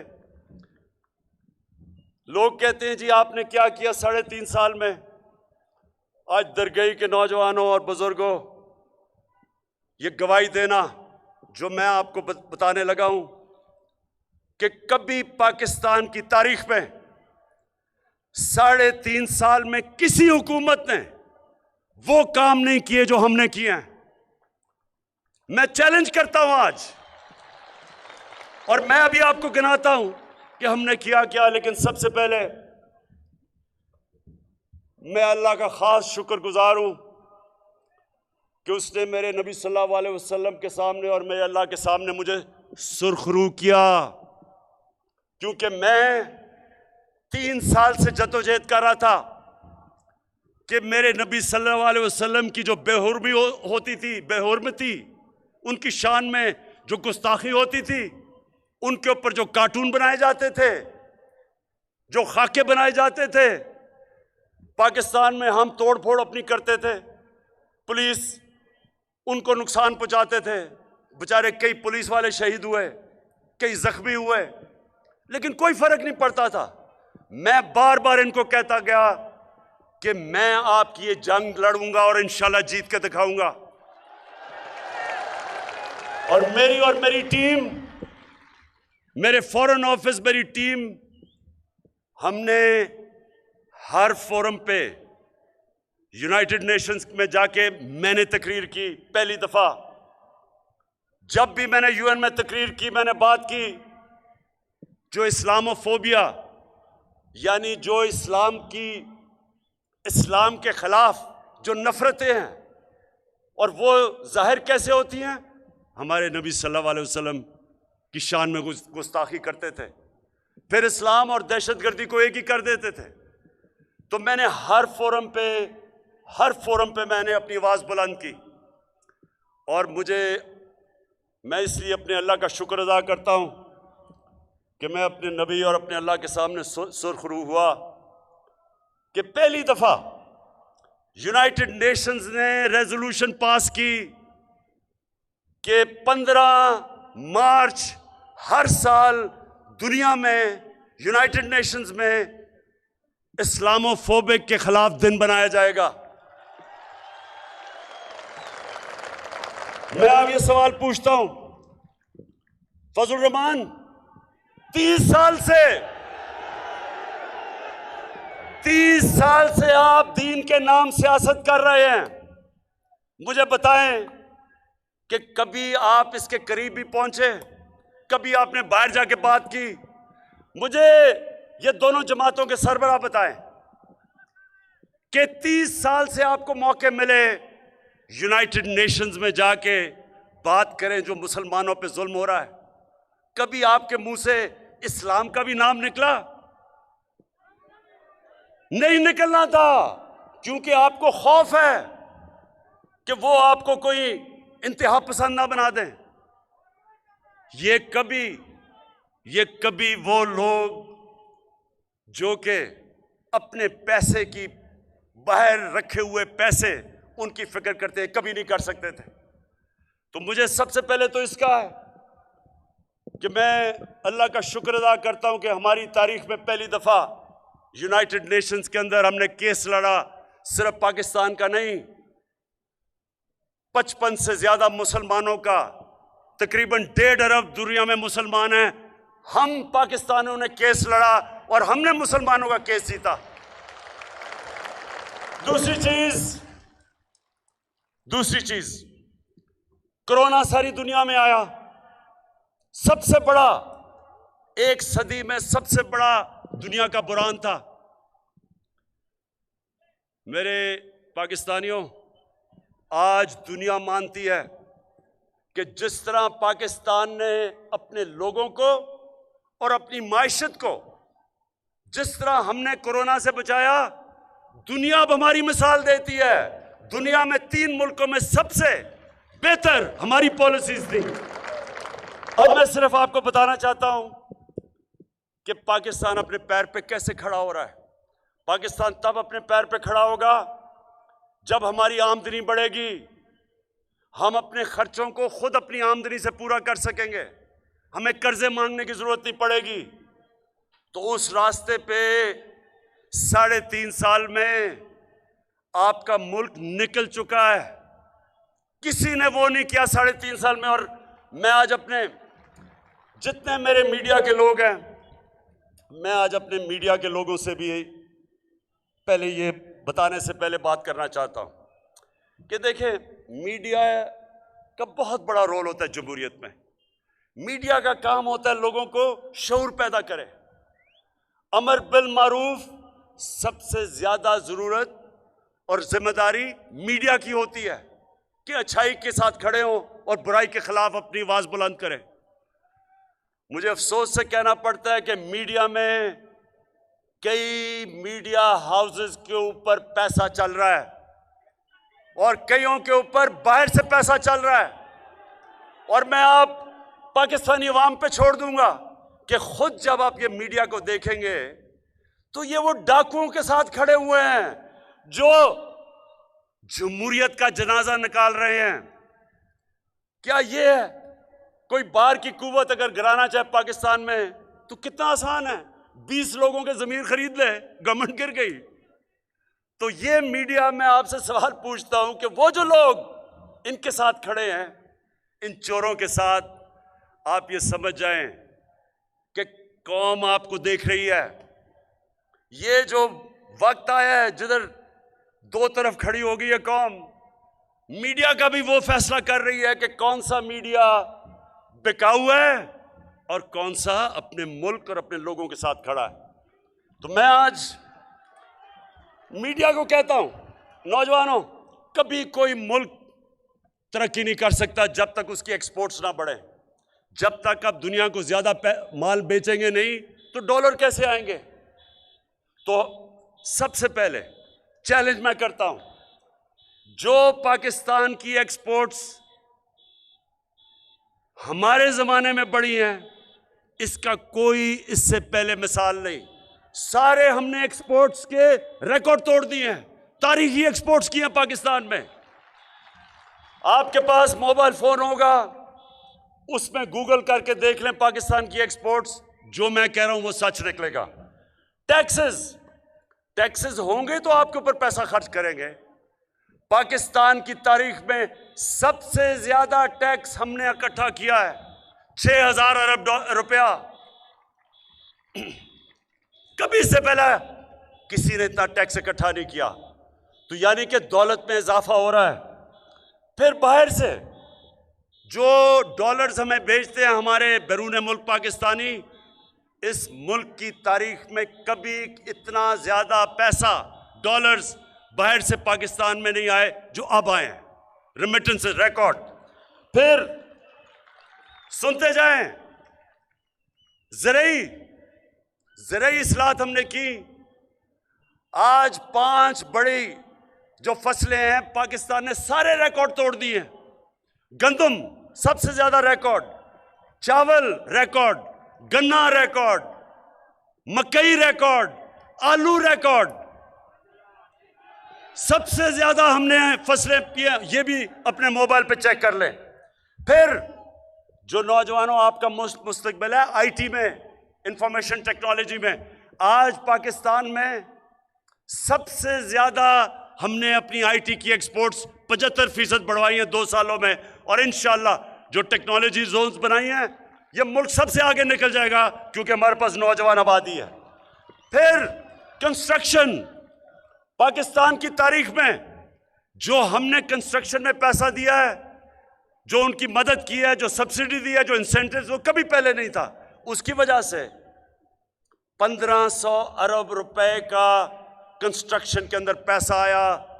लोग कहते हैं जी आपने क्या किया 3.5 साल में। आज दरगई के नौजवानों और बुजुर्गों, ये गवाही देना जो मैं आपको बताने लगा हूं कि कभी पाकिस्तान की तारीख में 3.5 साल में किसी हुकूमत ने वो काम नहीं किए जो हमने किए हैं। मैं चैलेंज करता हूं आज, और मैं अभी आपको गिनाता हूं कि हमने किया क्या। लेकिन सबसे पहले मैं अल्लाह का खास शुक्रगुजार हूं कि उसने मेरे नबी सल्लल्लाहु अलैहि वसल्लम के सामने और मेरे अल्लाह के सामने मुझे सुरखरू किया, क्योंकि मैं 3 साल से जद्दोजहद कर रहा था कि मेरे नबी सल्लल्लाहु अलैहि वसल्लम की जो बेहुर्मी होती थी, बेहुर्मती, उनकी शान में जो गुस्ताखी होती थी, उनके ऊपर जो कार्टून बनाए जाते थे, जो खाके बनाए जाते थे, पाकिस्तान में हम तोड़ फोड़ अपनी करते थे, पुलिस उनको नुकसान पहुंचाते थे। बेचारे कई पुलिस वाले शहीद हुए, कई जख्मी हुए, लेकिन कोई फर्क नहीं पड़ता था। मैं बार बार इनको कहता गया कि मैं आपकी ये जंग लड़ूंगा और इंशाल्लाह जीत के दिखाऊंगा। और मेरी टीम, मेरे फॉरेन ऑफिस, मेरी टीम, हमने हर फोरम पे यूनाइटेड नेशंस में जाके मैंने तकरीर की। पहली दफा जब भी मैंने यूएन में तकरीर की, मैंने बात की जो इस्लामोफोबिया, यानी जो इस्लाम के खिलाफ जो नफरतें हैं, और वो जाहिर कैसे होती हैं? हमारे नबी सल्लल्लाहु अलैहि वसल्लम की शान में गुस्ताखी करते थे, फिर इस्लाम और दहशतगर्दी को एक ही कर देते थे। तो मैंने हर फोरम पे मैंने अपनी आवाज़ बुलंद की। और मैं इसलिए अपने अल्लाह का शुक्र अदा करता हूँ कि मैं अपने नबी और अपने अल्लाह के सामने सुरखरू हुआ कि पहली दफ़ा यूनाइटेड नेशंस ने रेजोल्यूशन पास की कि 15 मार्च हर साल दुनिया में यूनाइटेड नेशंस में इस्लामोफोबिक के खिलाफ दिन बनाया जाएगा। मैं अब ये सवाल पूछता हूं, फजल रहमान 30 साल से आप दीन के नाम सियासत कर रहे हैं। मुझे बताएं कि कभी आप इसके करीब भी पहुंचे? कभी आपने बाहर जाके बात की? मुझे ये दोनों जमातों के सरबराह बताएं कि 30 साल से आपको मौके मिले यूनाइटेड नेशंस में जाके बात करें जो मुसलमानों पे जुल्म हो रहा है। कभी आपके मुंह से इस्लाम का भी नाम निकला? नहीं निकलना था, क्योंकि आपको खौफ है कि वो आपको कोई इंतहा पसंद ना बना दें। ये कभी वो लोग जो कि अपने पैसे की बाहर रखे हुए पैसे उनकी फिक्र करते हैं, कभी नहीं कर सकते थे। तो मुझे सबसे पहले तो इसका है कि मैं अल्लाह का शुक्र अदा करता हूं कि हमारी तारीख में पहली दफा यूनाइटेड नेशंस के अंदर हमने केस लड़ा। सिर्फ पाकिस्तान का नहीं, 55 से ज्यादा मुसलमानों का, तकरीबन 1.5 अरब दुनिया में मुसलमान हैं। हम पाकिस्तानियों ने केस लड़ा और हमने मुसलमानों का केस जीता। दूसरी चीज, कोरोना सारी दुनिया में आया, सबसे बड़ा, एक सदी में सबसे बड़ा दुनिया का बुरान था। मेरे पाकिस्तानियों, आज दुनिया मानती है कि जिस तरह पाकिस्तान ने अपने लोगों को और अपनी माइशत को, जिस तरह हमने कोरोना से बचाया, दुनिया अब हमारी मिसाल देती है। दुनिया में 3 मुल्कों में सबसे बेहतर हमारी पॉलिसीज थी। अब मैं सिर्फ आपको बताना चाहता हूं कि पाकिस्तान अपने पैर पे कैसे खड़ा हो रहा है। पाकिस्तान तब अपने पैर पे खड़ा होगा जब हमारी आमदनी बढ़ेगी, हम अपने खर्चों को खुद अपनी आमदनी से पूरा कर सकेंगे, हमें कर्जे मांगने की जरूरत नहीं पड़ेगी। तो उस रास्ते पे 3.5 साल में आपका मुल्क निकल चुका है। किसी ने वो नहीं किया 3.5 साल में। और मैं आज अपने जितने मेरे मीडिया के लोग हैं, मैं आज अपने मीडिया के लोगों से भी पहले ये बताने से पहले बात करना चाहता हूं कि देखें, मीडिया का बहुत बड़ा रोल होता है जमहूरियत में। मीडिया का काम होता है लोगों को शऊर पैदा करे। अमर बिल मारूफ सबसे ज्यादा जरूरत और जिम्मेदारी मीडिया की होती है कि अच्छाई के साथ खड़े हों और बुराई के खिलाफ अपनी आवाज बुलंद करें। मुझे अफसोस से कहना पड़ता है कि मीडिया में कई मीडिया हाउसेस के ऊपर पैसा चल रहा है और कईयों के ऊपर बाहर से पैसा चल रहा है। और मैं आप पाकिस्तानी अवाम पे छोड़ दूंगा कि खुद जब आप ये मीडिया को देखेंगे तो ये वो डाकुओं के साथ खड़े हुए हैं जो जमहूरियत का जनाजा निकाल रहे हैं। क्या ये है कोई बाहर की कुव्वत अगर गिराना चाहे पाकिस्तान में तो कितना आसान है, 20 लोगों के जमीन खरीद ले, गवर्नमेंट गिर गई। तो ये मीडिया में आपसे सवाल पूछता हूं कि वो जो लोग इनके साथ खड़े हैं, इन चोरों के साथ, आप ये समझ जाएं कि कौम आपको देख रही है। ये जो वक्त आया है जिधर दो तरफ खड़ी हो गई है कौम, मीडिया का भी वो फैसला कर रही है कि कौन सा मीडिया बिकाऊ है और कौन सा अपने मुल्क और अपने लोगों के साथ खड़ा है। तो मैं आज मीडिया को कहता हूं, नौजवानों, कभी कोई मुल्क तरक्की नहीं कर सकता जब तक उसकी एक्सपोर्ट्स ना बढ़े। जब तक आप दुनिया को ज्यादा माल बेचेंगे नहीं तो डॉलर कैसे आएंगे। तो सबसे पहले चैलेंज मैं करता हूं, जो पाकिस्तान की एक्सपोर्ट्स हमारे जमाने में बढ़ी हैं, इसका कोई इससे पहले मिसाल नहीं। सारे हमने एक्सपोर्ट्स के रिकॉर्ड तोड़ दिए हैं, तारीखी एक्सपोर्ट्स किए हैं पाकिस्तान में। आपके पास मोबाइल फोन होगा, उसमें गूगल करके देख लें पाकिस्तान की एक्सपोर्ट्स, जो मैं कह रहा हूं वो सच निकलेगा। टैक्सेस होंगे तो आपके ऊपर पैसा खर्च करेंगे। पाकिस्तान की तारीख में सबसे ज्यादा टैक्स हमने इकट्ठा किया है, 6000 अरब रुपया। कभी इससे पहले किसी ने इतना टैक्स इकट्ठा नहीं किया। तो यानी कि दौलत में इजाफा हो रहा है। फिर बाहर से जो डॉलर्स हमें भेजते हैं हमारे बैरून मुल्क पाकिस्तानी, इस मुल्क की तारीख में कभी इतना ज्यादा पैसा डॉलर्स बाहर से पाकिस्तान में नहीं आए जो अब आए हैं, रेमिटेंस रिकॉर्ड। फिर सुनते जाएं, ज़राई इस्लाहत हमने की। आज 5 बड़ी जो फसलें हैं पाकिस्तान ने सारे रिकॉर्ड तोड़ दिए हैं। गंदम सबसे ज्यादा रिकॉर्ड, चावल रिकॉर्ड, गन्ना रिकॉर्ड, मकई रिकॉर्ड, आलू रिकॉर्ड, सबसे ज्यादा हमने फसलें की। ये भी अपने मोबाइल पे चेक कर लें। फिर जो नौजवानों आपका मुस्तकबिल है आईटी में, इंफॉर्मेशन टेक्नोलॉजी में, आज पाकिस्तान में सबसे ज्यादा हमने अपनी आईटी की एक्सपोर्ट्स 75% बढ़वाई हैं 2 सालों में। और इंशाल्लाह जो टेक्नोलॉजी जोन्स बनाई हैं, ये मुल्क सबसे आगे निकल जाएगा क्योंकि हमारे पास नौजवान आबादी है। फिर कंस्ट्रक्शन, पाकिस्तान की तारीख में जो हमने कंस्ट्रक्शन में पैसा दिया है, जो उनकी मदद की है, जो सब्सिडी दी है, जो इंसेंटिव्स, वो कभी पहले नहीं था। उसकी वजह से 1500 अरब रुपए का कंस्ट्रक्शन के अंदर पैसा आया।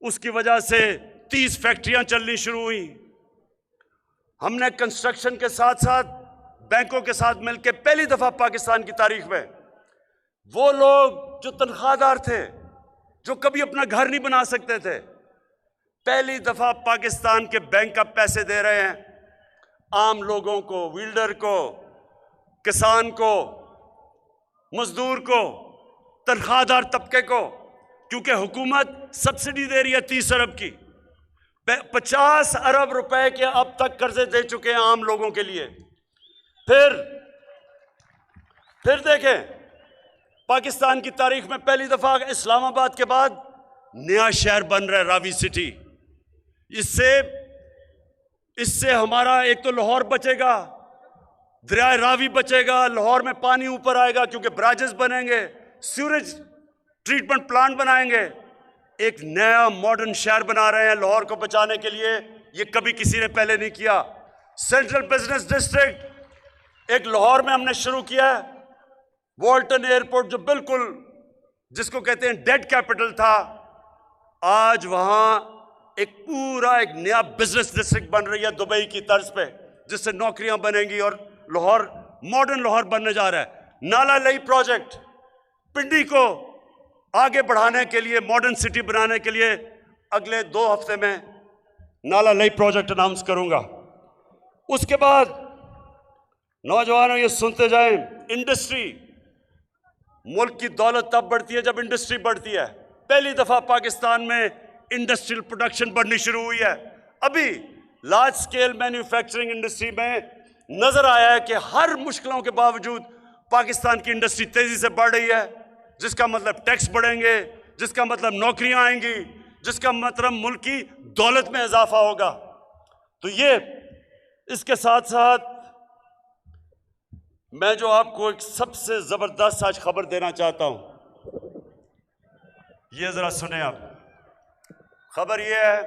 उसकी वजह से 30 फैक्ट्रियां चलनी शुरू हुई। हमने कंस्ट्रक्शन के साथ साथ बैंकों के साथ मिलकर पहली दफा पाकिस्तान की तारीख में वो लोग जो तनख्वाहदार थे, जो कभी अपना घर नहीं बना सकते थे, पहली दफा पाकिस्तान के बैंक का पैसे दे रहे हैं आम लोगों को, विल्डर को, किसान को, मजदूर को, तनख्वाहदार तबके को, क्योंकि हुकूमत सब्सिडी दे रही है 30 अरब की। 50 अरब रुपए के अब तक कर्जे दे चुके हैं आम लोगों के लिए। फिर देखें, पाकिस्तान की तारीख में पहली दफा इस्लामाबाद के बाद नया शहर बन रहा है, रावी सिटी। इससे हमारा एक तो लाहौर बचेगा, दरिया रावी बचेगा, लाहौर में पानी ऊपर आएगा क्योंकि ब्राजेस बनेंगे, सीवरेज ट्रीटमेंट प्लांट बनाएंगे। एक नया मॉडर्न शहर बना रहे हैं लाहौर को बचाने के लिए, ये कभी किसी ने पहले नहीं किया। सेंट्रल बिजनेस डिस्ट्रिक्ट एक लाहौर में हमने शुरू किया है। वॉल्टन एयरपोर्ट जो बिल्कुल जिसको कहते हैं डेड कैपिटल था, आज वहां एक पूरा एक नया बिजनेस डिस्ट्रिक्ट बन रही है दुबई की तर्ज पे, जिससे नौकरियां बनेंगी और लाहौर मॉडर्न लाहौर बनने जा रहा है। नाला लई प्रोजेक्ट पिंडी को आगे बढ़ाने के लिए, मॉडर्न सिटी बनाने के लिए अगले 2 हफ्ते में नाला लई प्रोजेक्ट अनाउंस करूंगा। उसके बाद नौजवानों ये सुनते जाएं, इंडस्ट्री, मुल्क की दौलत तब बढ़ती है जब इंडस्ट्री बढ़ती है। पहली दफा पाकिस्तान में इंडस्ट्रियल प्रोडक्शन बढ़नी शुरू हुई है। अभी लार्ज स्केल मैन्युफैक्चरिंग इंडस्ट्री में नजर आया है कि हर मुश्किलों के बावजूद पाकिस्तान की इंडस्ट्री तेजी से बढ़ रही है, जिसका मतलब टैक्स बढ़ेंगे, जिसका मतलब नौकरियां आएंगी, जिसका मतलब मुल्क की दौलत में इजाफा होगा। तो ये इसके साथ साथ मैं जो आपको एक सबसे जबरदस्त आज खबर देना चाहता हूं, ये जरा सुने आप। खबर यह है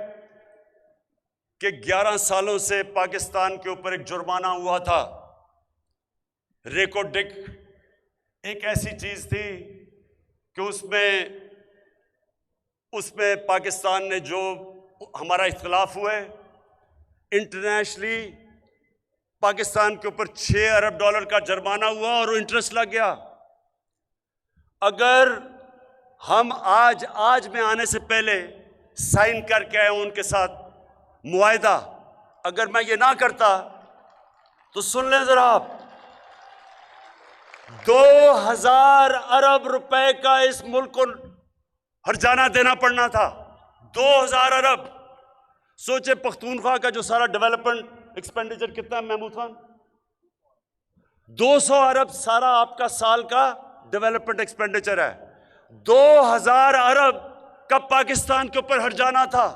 कि 11 सालों से पाकिस्तान के ऊपर एक जुर्माना हुआ था। रेकोडिक एक ऐसी चीज थी कि उसमें पाकिस्तान ने जो हमारा इख्तिलाफ हुए, इंटरनेशनली पाकिस्तान के ऊपर $6 अरब का जुर्माना हुआ और इंटरेस्ट लग गया। अगर हम आज में आने से पहले साइन करके आए उनके साथ मुआहदा, अगर मैं ये ना करता तो सुन लें जरा आप, 2000 अरब रुपए का इस मुल्क को हर्जाना देना पड़ना था। 2000 अरब। सोचे पख्तूनख्वा का जो सारा डेवलपमेंट एक्सपेंडिचर कितना है महमूद खान? 200 अरब सारा आपका साल का डेवलपमेंट एक्सपेंडिचर है। 2000 अरब का पाकिस्तान के ऊपर हर्जाना था,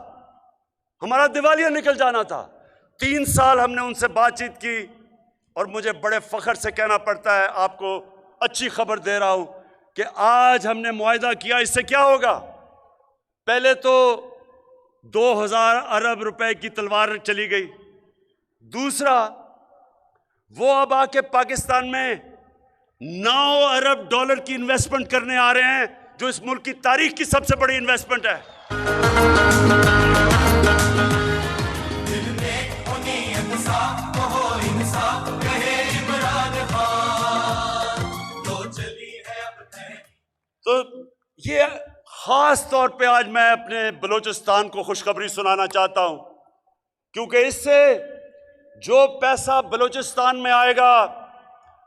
हमारा दिवालिया निकल जाना था। 3 साल हमने उनसे बातचीत की और मुझे बड़े फख्र से कहना पड़ता है, आपको अच्छी खबर दे रहा हूं कि आज हमने मुआहदा किया। इससे क्या होगा? पहले तो 2000 अरब रुपए की तलवार चली गई। दूसरा, वो अब आके पाकिस्तान में $9 अरब की इन्वेस्टमेंट करने आ रहे हैं, जो इस मुल्क की तारीख की सबसे बड़ी इन्वेस्टमेंट है। तो ये खास तौर पे आज मैं अपने बलूचिस्तान को खुशखबरी सुनाना चाहता हूं, क्योंकि इससे जो पैसा बलूचिस्तान में आएगा,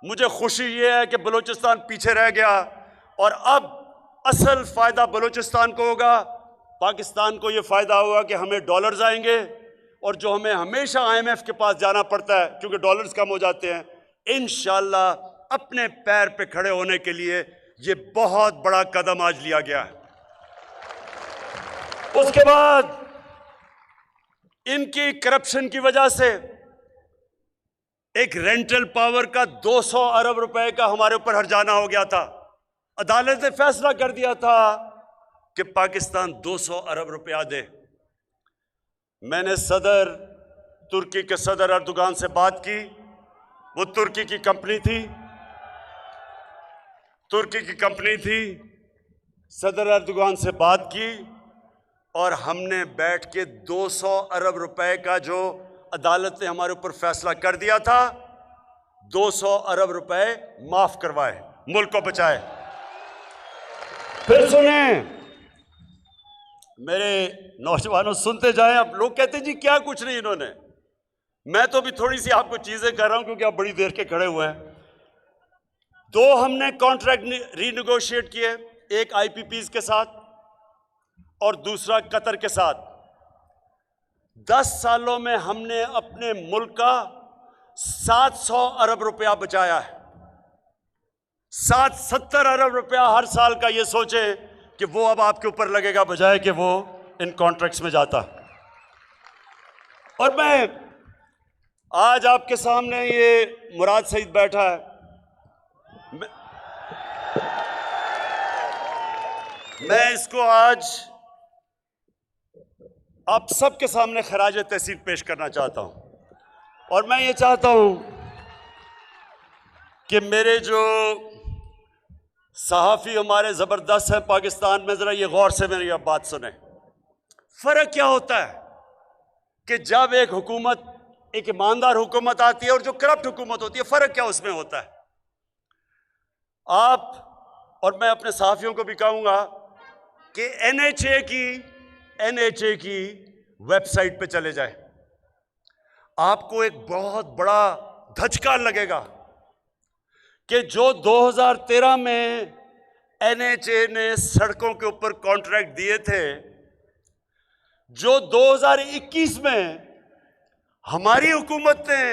मुझे खुशी ये है कि बलूचिस्तान पीछे रह गया और अब असल फायदा बलूचिस्तान को होगा। पाकिस्तान को ये फायदा होगा कि हमें डॉलर्स आएंगे, और जो हमें हमेशा IMF के पास जाना पड़ता है क्योंकि डॉलर्स कम हो जाते हैं, इंशाल्लाह अपने पैर पे खड़े होने के लिए ये बहुत बड़ा कदम आज लिया गया है। उसके बाद इनकी करप्शन की वजह से एक रेंटल पावर का 200 अरब रुपए का हमारे ऊपर हर्जाना हो गया था। अदालत ने फैसला कर दिया था कि पाकिस्तान 200 अरब रुपया दे। मैंने तुर्की के सदर अर्दोगान से बात की। वो तुर्की की कंपनी थी। सदर अर्दोगान से बात की और हमने बैठ के 200 अरब रुपए का जो अदालत ने हमारे ऊपर फैसला कर दिया था, 200 अरब रुपए माफ करवाए, मुल्क को बचाए। फिर सुने मेरे नौजवानों, सुनते जाएं। अब लोग कहते जी क्या कुछ नहीं इन्होंने, मैं तो भी थोड़ी सी आपको चीजें कर रहा हूं क्योंकि आप बड़ी देर के खड़े हुए हैं। 2 हमने कॉन्ट्रैक्ट रीनेगोशिएट किए, एक IPPs के साथ और दूसरा कतर के साथ। 10 सालों में हमने अपने मुल्क का 700 अरब रुपया बचाया है। 70 अरब रुपया हर साल का। ये सोचे कि वो अब आपके ऊपर लगेगा बजाय कि वो इन कॉन्ट्रैक्ट्स में जाता। और मैं आज आपके सामने ये मुराद सईद बैठा है, मैं इसको आज आप सबके सामने खराज तहसीन पेश करना चाहता हूं। और मैं ये चाहता हूं कि मेरे जो सहाफ़ी हमारे ज़बरदस्त हैं पाकिस्तान में, ज़रा ये गौर से मेरी अब बात सुने। फ़र्क क्या होता है कि जब एक हुकूमत, एक ईमानदार हुकूमत आती है और जो करप्ट हुकूमत होती है, फ़र्क क्या उसमें होता है? आप और मैं अपने सहाफ़ियों को भी कहूँगा कि NHA की वेबसाइट पे चले जाए, आपको एक बहुत बड़ा धचका लगेगा कि जो 2013 में NHA ने सड़कों के ऊपर कॉन्ट्रैक्ट दिए थे, जो 2021 में हमारी हुकूमत ने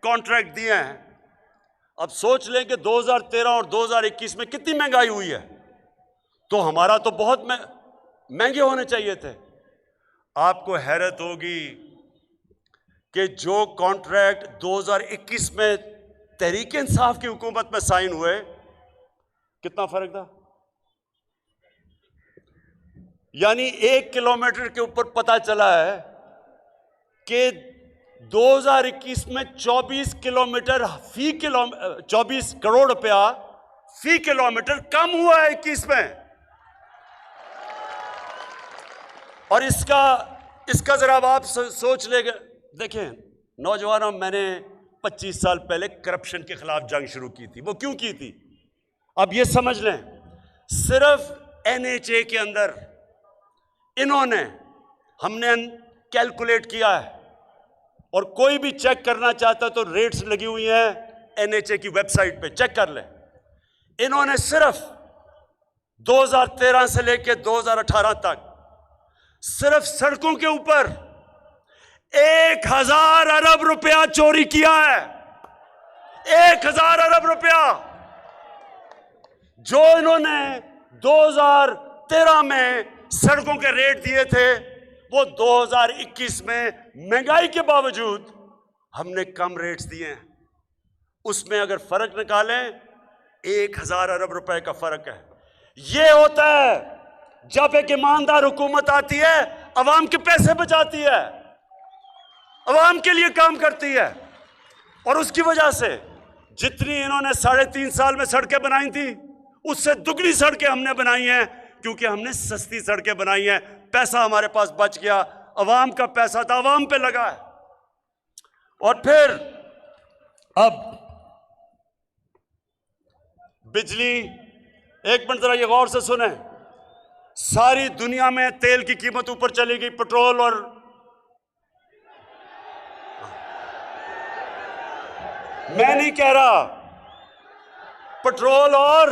कॉन्ट्रैक्ट दिए हैं। अब सोच लें कि 2013 और 2021 में कितनी महंगाई हुई है। तो हमारा तो बहुत महंगे होने चाहिए थे। आपको हैरत होगी कि जो कॉन्ट्रैक्ट 2021 में तहरीक इंसाफ की हुकूमत में साइन हुए, कितना फर्क था। यानी 1 किलोमीटर के ऊपर पता चला है कि 2021 में 24 करोड़ रुपया फी किलोमीटर कम हुआ है 21 में। और इसका जरा आप सोच लेंगे। देखें नौजवानों, मैंने 25 साल पहले करप्शन के खिलाफ जंग शुरू की थी। वो क्यों की थी अब ये समझ लें। सिर्फ NHA के अंदर हमने कैलकुलेट किया है, और कोई भी चेक करना चाहता तो रेट्स लगी हुई हैं NHA की वेबसाइट पे, चेक कर ले। इन्होंने सिर्फ 2013 से लेकर 2018 तक सिर्फ सड़कों के ऊपर 1000 अरब रुपया चोरी किया है। 1000 अरब रुपया जो इन्होंने 2013 में सड़कों के रेट दिए थे, वो 2021 में महंगाई के बावजूद हमने कम रेट्स दिए हैं। उसमें अगर फर्क निकालें 1000 अरब रुपए का फर्क है। यह होता है जब एक ईमानदार हुकूमत आती है, अवाम के पैसे बचाती है, अवाम के लिए काम करती है। और उसकी वजह से जितनी इन्होंने 3.5 साल में सड़कें बनाई थी, उससे दुगनी सड़कें हमने बनाई हैं, क्योंकि हमने सस्ती सड़कें बनाई हैं। पैसा हमारे पास बच गया, अवाम का पैसा था, अवाम पे लगा है। और फिर अब बिजली, एक मिनट जरा ये गौर से सुने। सारी दुनिया में तेल की कीमत ऊपर चली गई, पेट्रोल और मैं नहीं कह रहा, पेट्रोल और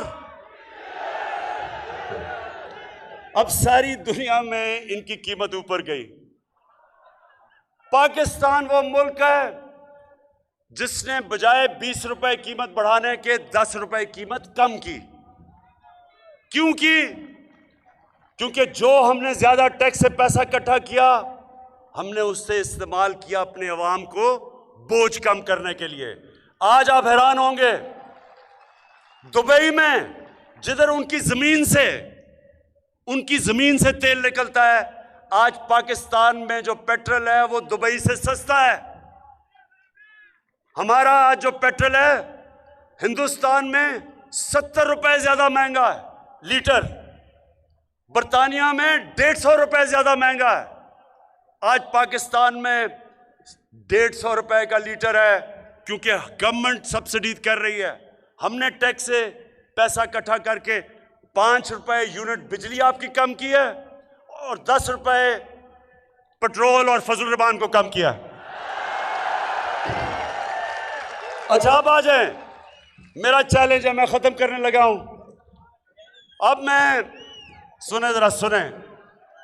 अब सारी दुनिया में इनकी कीमत ऊपर गई। पाकिस्तान वो मुल्क है जिसने बजाय 20 रुपए कीमत बढ़ाने के 10 रुपए कीमत कम की। क्यों की? क्योंकि जो हमने ज्यादा टैक्स से पैसा इकट्ठा किया, हमने उससे इस्तेमाल किया अपने अवाम को बोझ कम करने के लिए। आज आप हैरान होंगे, दुबई में जिधर उनकी जमीन से तेल निकलता है, आज पाकिस्तान में जो पेट्रोल है वो दुबई से सस्ता है। हमारा आज जो पेट्रोल है हिंदुस्तान में 70 रुपए ज्यादा महंगा है लीटर, बर्तानिया में 150 रुपए ज्यादा महंगा है। आज पाकिस्तान में 150 रुपए का लीटर है, क्योंकि गवर्नमेंट सब्सिडी कर रही है। हमने टैक्स से पैसा इकट्ठा करके 5 रुपए यूनिट बिजली आपकी कम की है, और 10 रुपए पेट्रोल और फजल रबान को कम किया। अच्छा अब आ जाए, मेरा चैलेंज है, मैं खत्म करने लगा हूं। अब मैं सुने जरा सुने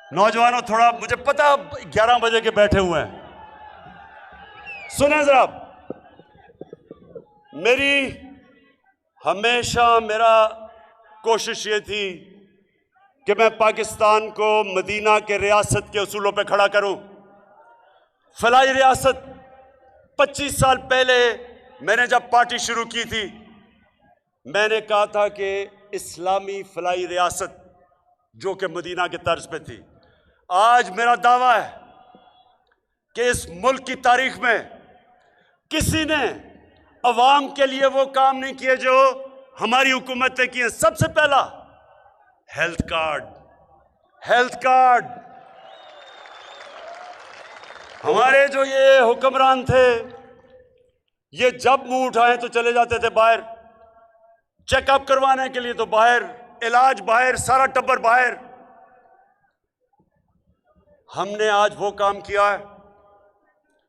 नौजवानों, थोड़ा मुझे पता 11 बजे के बैठे हुए हैं, सुने जरा। मेरा कोशिश ये थी कि मैं पाकिस्तान को मदीना के रियासत के उसूलों पे खड़ा करूं। फलाई रियासत 25 साल पहले मैंने जब पार्टी शुरू की थी, मैंने कहा था कि इस्लामी फलाई रियासत जो कि मदीना के तर्ज पे थी। आज मेरा दावा है कि इस मुल्क की तारीख में किसी ने अवाम के लिए वो काम नहीं किए जो हमारी हुकूमत ने किए। सबसे पहला हेल्थ कार्ड। हमारे जो ये हुक्मरान थे, ये जब मुंह उठाए तो चले जाते थे बाहर, चेकअप करवाने के लिए तो बाहर, इलाज बाहर, सारा टब्बर बाहर। हमने आज वो काम किया है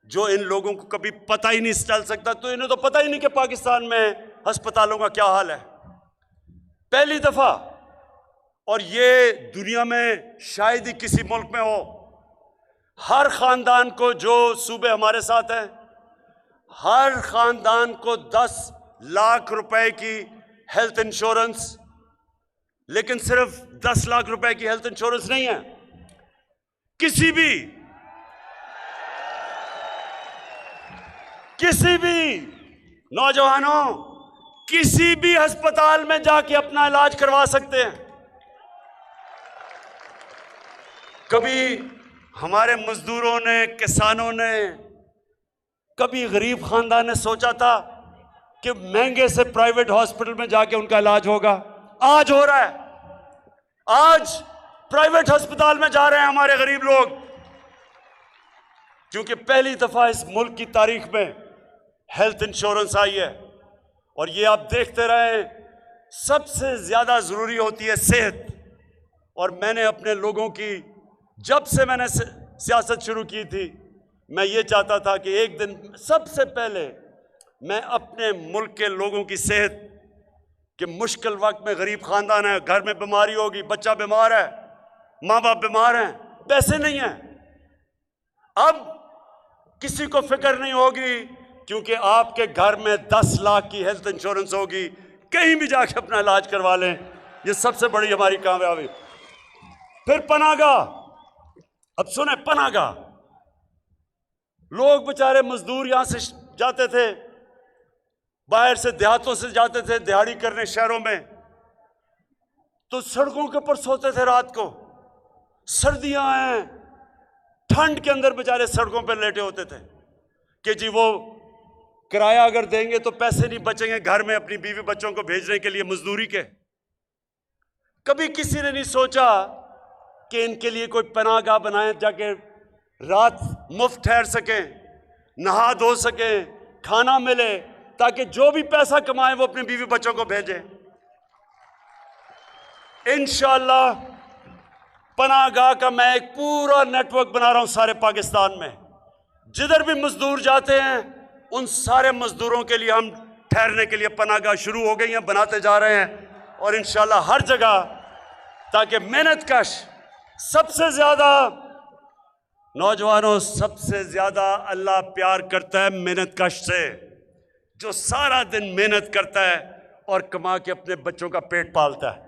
जो इन लोगों को कभी पता ही नहीं चल सकता। तो इन्हें तो पता ही नहीं कि पाकिस्तान में अस्पतालों का क्या हाल है, पहली दफा। और ये दुनिया में शायद ही किसी मुल्क में हो। हर खानदान को, जो सूबे हमारे साथ हैं, हर खानदान को 10 लाख रुपए की हेल्थ इंश्योरेंस लेकिन सिर्फ 10 लाख रुपए की हेल्थ इंश्योरेंस नहीं है। किसी भी नौजवानों किसी भी अस्पताल में जाके अपना इलाज करवा सकते हैं। कभी हमारे मजदूरों ने, किसानों ने, कभी गरीब खानदान ने सोचा था कि महंगे से प्राइवेट हॉस्पिटल में जाके उनका इलाज होगा? आज हो रहा है। आज प्राइवेट अस्पताल में जा रहे हैं हमारे गरीब लोग, क्योंकि पहली दफा इस मुल्क की तारीख में हेल्थ इंश्योरेंस आई है। और ये आप देखते रहे, सबसे ज्यादा जरूरी होती है सेहत। और मैंने अपने लोगों की, जब से मैंने सियासत शुरू की थी, मैं ये चाहता था कि एक दिन सबसे पहले मैं अपने मुल्क के लोगों की सेहत, कि मुश्किल वक्त में गरीब खानदान है, घर में बीमारी होगी, बच्चा बीमार है, माँ बाप बीमार हैं, पैसे नहीं हैं, अब किसी को फिक्र नहीं होगी, क्योंकि आपके घर में 10 लाख की हेल्थ इंश्योरेंस होगी, कहीं भी जाके अपना इलाज करवा लें। ये सबसे बड़ी हमारी कामयाबी। फिर पनाहगाह, अब सुने, पनाहगाह, लोग बेचारे मजदूर यहां से जाते थे, बाहर से देहातों से जाते थे दिहाड़ी करने शहरों में, तो सड़कों के ऊपर सोते थे रात को। सर्दियां हैं, ठंड के अंदर बेचारे सड़कों पर लेटे होते थे कि जी वो किराया अगर देंगे तो पैसे नहीं बचेंगे घर में अपनी बीवी बच्चों को भेजने के लिए मजदूरी के। कभी किसी ने नहीं सोचा कि इनके लिए कोई पनाहगाह बनाए, जाके रात मुफ्त ठहर सकें, नहा धो सकें, खाना मिले, ताकि जो भी पैसा कमाए वो अपने बीवी बच्चों को भेजें। इंशाअल्लाह पनाहगाह का मैं एक पूरा नेटवर्क बना रहा हूं सारे पाकिस्तान में। जिधर भी मजदूर जाते हैं उन सारे मजदूरों के लिए हम ठहरने के लिए पनाहगाह शुरू हो गई हैं, बनाते जा रहे हैं। और इंशाअल्लाह हर जगह, ताकि मेहनतकश, सबसे ज्यादा नौजवानों, सबसे ज्यादा अल्लाह प्यार करता है मेहनतकश से, जो सारा दिन मेहनत करता है और कमा के अपने बच्चों का पेट पालता है।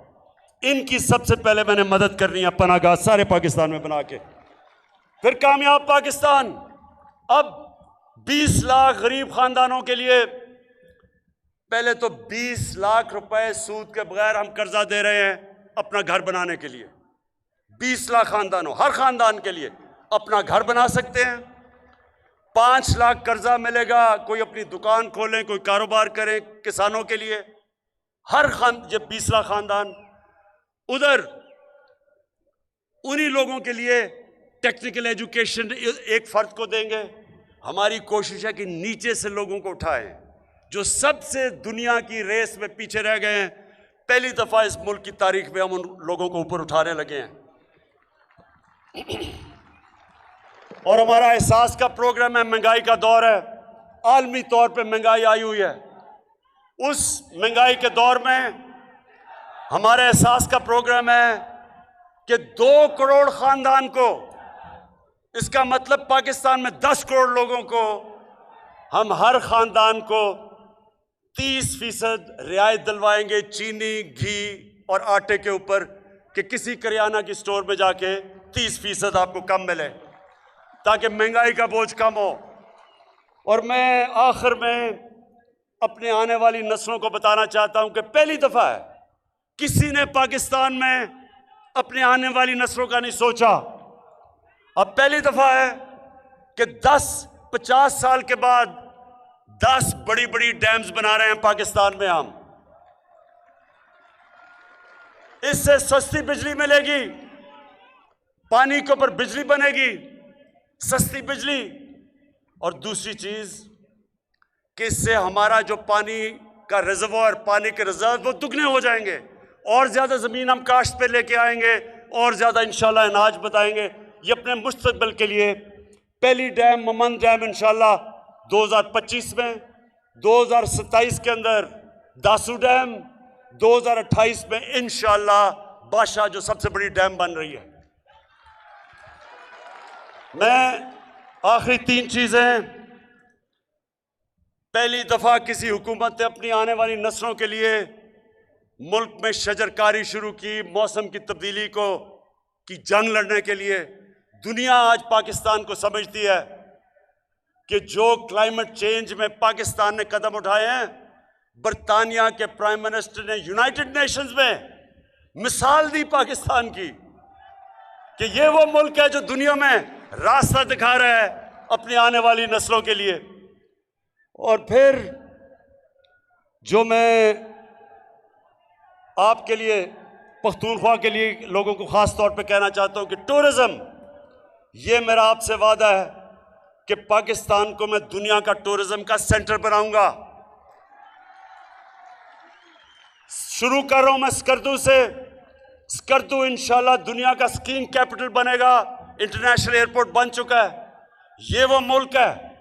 इनकी सबसे पहले मैंने मदद करनी है पनाहगाह सारे पाकिस्तान में बना के। फिर कामयाब पाकिस्तान, अब 20 लाख गरीब खानदानों के लिए, पहले तो 20 लाख रुपए सूद के बगैर हम कर्जा दे रहे हैं अपना घर बनाने के लिए। 20 लाख खानदानों, हर खानदान के लिए अपना घर बना सकते हैं। 5 लाख कर्जा मिलेगा, कोई अपनी दुकान खोलें, कोई कारोबार करें किसानों के लिए। हर जब 20 लाख खानदान, उधर उन्हीं लोगों के लिए टेक्निकल एजुकेशन एक फर्द को देंगे। हमारी कोशिश है कि नीचे से लोगों को उठाएं, जो सबसे दुनिया की रेस में पीछे रह गए हैं। पहली दफा इस मुल्क की तारीख में हम उन लोगों को ऊपर उठाने लगे हैं। और हमारा एहसास का प्रोग्राम है, महंगाई का दौर है, आलमी तौर पे महंगाई आई हुई है। उस महंगाई के दौर में हमारे एहसास का प्रोग्राम है कि 2 करोड़ खानदान को, इसका मतलब पाकिस्तान में 10 करोड़ लोगों को, हम हर खानदान को 30% रियायत दिलवाएंगे चीनी, घी और आटे के ऊपर, कि किसी करियाना की स्टोर में जाके 30% आपको कम मिले, ताकि महंगाई का बोझ कम हो। और मैं आखिर में अपने आने वाली नस्लों को बताना चाहता हूं कि पहली दफा है किसी ने पाकिस्तान में अपने आने वाली नस्लों का नहीं सोचा। अब पहली दफा है कि 10-50 साल के बाद 10 बड़ी बड़ी डैम्स बना रहे हैं पाकिस्तान में हम। इससे सस्ती बिजली मिलेगी, पानी के ऊपर बिजली बनेगी, सस्ती बिजली। और दूसरी चीज कि इससे हमारा जो पानी का रिजर्वोयर, पानी के रिजर्व, वो दुगने हो जाएंगे, और ज्यादा जमीन हम काश्त पे लेके आएंगे, और ज्यादा इंशाल्लाह अनाज बताएंगे। ये अपने मुस्तकबिल के लिए पहली डैम ममन डैम इंशाल्लाह 2025 में, 2027 के अंदर दासू डैम, 2028 में इंशाल्लाह बादशाह जो सबसे बड़ी डैम बन रही है। मैं आखिरी 3 चीजें, पहली दफा किसी हुकूमत ने अपनी आने वाली नस्लों के लिए मुल्क में शजरकारी शुरू की, मौसम की तब्दीली की जंग लड़ने के लिए। दुनिया आज पाकिस्तान को समझती है कि जो क्लाइमेट चेंज में पाकिस्तान ने कदम उठाए हैं, बरतानिया के प्राइम मिनिस्टर ने यूनाइटेड नेशंस में मिसाल दी पाकिस्तान की कि ये वो मुल्क है जो दुनिया में रास्ता दिखा रहा है अपनी आने वाली नस्लों के लिए। और फिर जो मैं आपके लिए, पख्तूनख्वा के लिए लोगों को खास तौर पे कहना चाहता हूं कि टूरिज्म, ये मेरा आपसे वादा है कि पाकिस्तान को मैं दुनिया का टूरिज्म का सेंटर बनाऊंगा। शुरू कर रहा हूं मैं स्कर्दू से। स्कर्दू इंशाल्लाह दुनिया का स्कीइंग कैपिटल बनेगा। इंटरनेशनल एयरपोर्ट बन चुका है। ये वो मुल्क है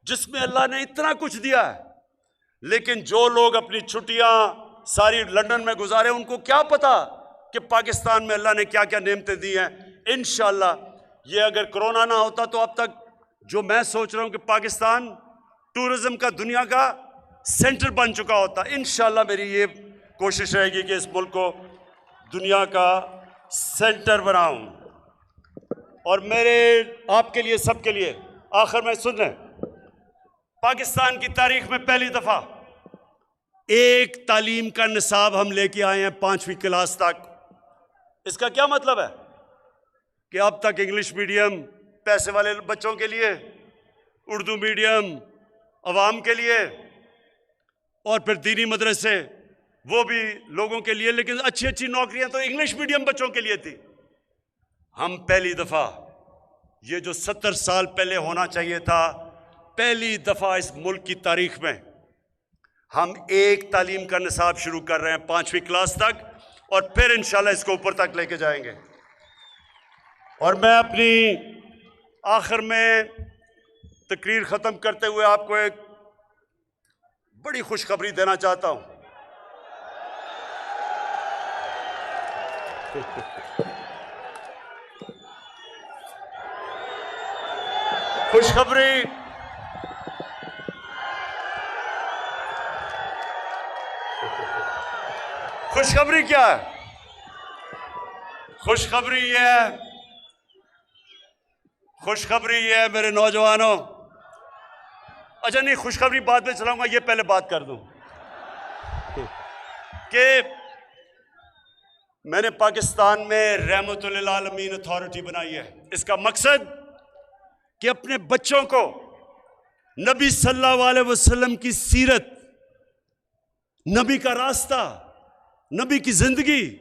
जिसमें अल्लाह ने इतना कुछ दिया है, लेकिन जो लोग अपनी छुट्टियां सारी लंदन में गुजारे, उनको क्या पता कि पाकिस्तान में अल्लाह ने क्या क्या नेमतें दी हैं। इंशाल्लाह ये अगर कोरोना ना होता तो अब तक जो मैं सोच रहा हूं कि पाकिस्तान टूरिज्म का दुनिया का सेंटर बन चुका होता। इंशाल्लाह मेरी ये कोशिश रहेगी कि इस मुल्क को दुनिया का सेंटर बनाऊं। और मेरे आपके लिए, सबके लिए आखिर में सुन रहे, पाकिस्तान की तारीख में पहली दफा एक तालीम का निसाब हम लेके आए हैं 5वीं क्लास तक। इसका क्या मतलब है कि अब तक इंग्लिश मीडियम पैसे वाले बच्चों के लिए, उर्दू मीडियम अवाम के लिए, और फिर दीनी मदरसे वो भी लोगों के लिए, लेकिन अच्छी अच्छी नौकरियां तो इंग्लिश मीडियम बच्चों के लिए थी। हम पहली दफा, ये जो 70 साल पहले होना चाहिए था, पहली दफा इस मुल्क की तारीख में हम एक तालीम का निसाब शुरू कर रहे हैं 5वीं क्लास तक, और फिर इंशाल्लाह इसको ऊपर तक लेके जाएंगे। और मैं अपनी आखिर में तकरीर ख़त्म करते हुए आपको एक बड़ी खुशखबरी देना चाहता हूं। खुशखबरी क्या है? खुशखबरी ये है मेरे नौजवानों। अच्छा नहीं, खुशखबरी बाद में चलाऊंगा, ये पहले बात कर दूं कि मैंने पाकिस्तान में रहमतुल आलमीन अथॉरिटी बनाई है। इसका मकसद कि अपने बच्चों को नबी सल्लल्लाहु अलैहि वसल्लम की सीरत, नबी का रास्ता, नबी की जिंदगी,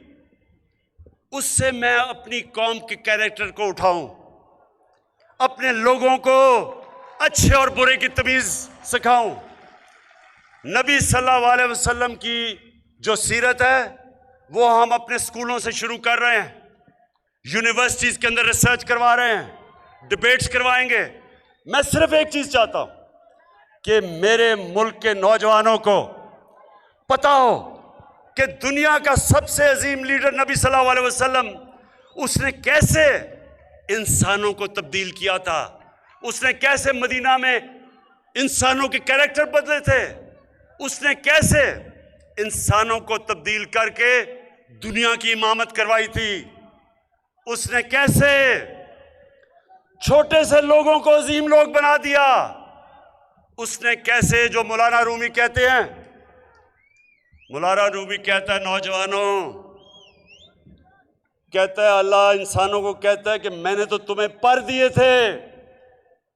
उससे मैं अपनी कौम के कैरेक्टर को उठाऊं, अपने लोगों को अच्छे और बुरे की तमीज सिखाऊं। नबी सल्लल्लाहु अलैहि वसल्लम की जो सीरत है वो हम अपने स्कूलों से शुरू कर रहे हैं, यूनिवर्सिटीज के अंदर रिसर्च करवा रहे हैं, डिबेट्स करवाएंगे। मैं सिर्फ एक चीज चाहता हूं कि मेरे मुल्क के नौजवानों को पता हो कि दुनिया का सबसे अजीम लीडर नबी सल्लल्लाहु अलैहि वसल्लम, उसने कैसे इंसानों को तब्दील किया था, उसने कैसे मदीना में इंसानों के कैरेक्टर बदले थे, उसने कैसे इंसानों को तब्दील करके दुनिया की इमामत करवाई थी, उसने कैसे छोटे से लोगों को अजीम लोग बना दिया, उसने कैसे, जो मौलाना रूमी कहते हैं, मौलाना रूमी कहता है नौजवानों, कहता है अल्लाह इंसानों को कहता है कि मैंने तो तुम्हें पर दिए थे,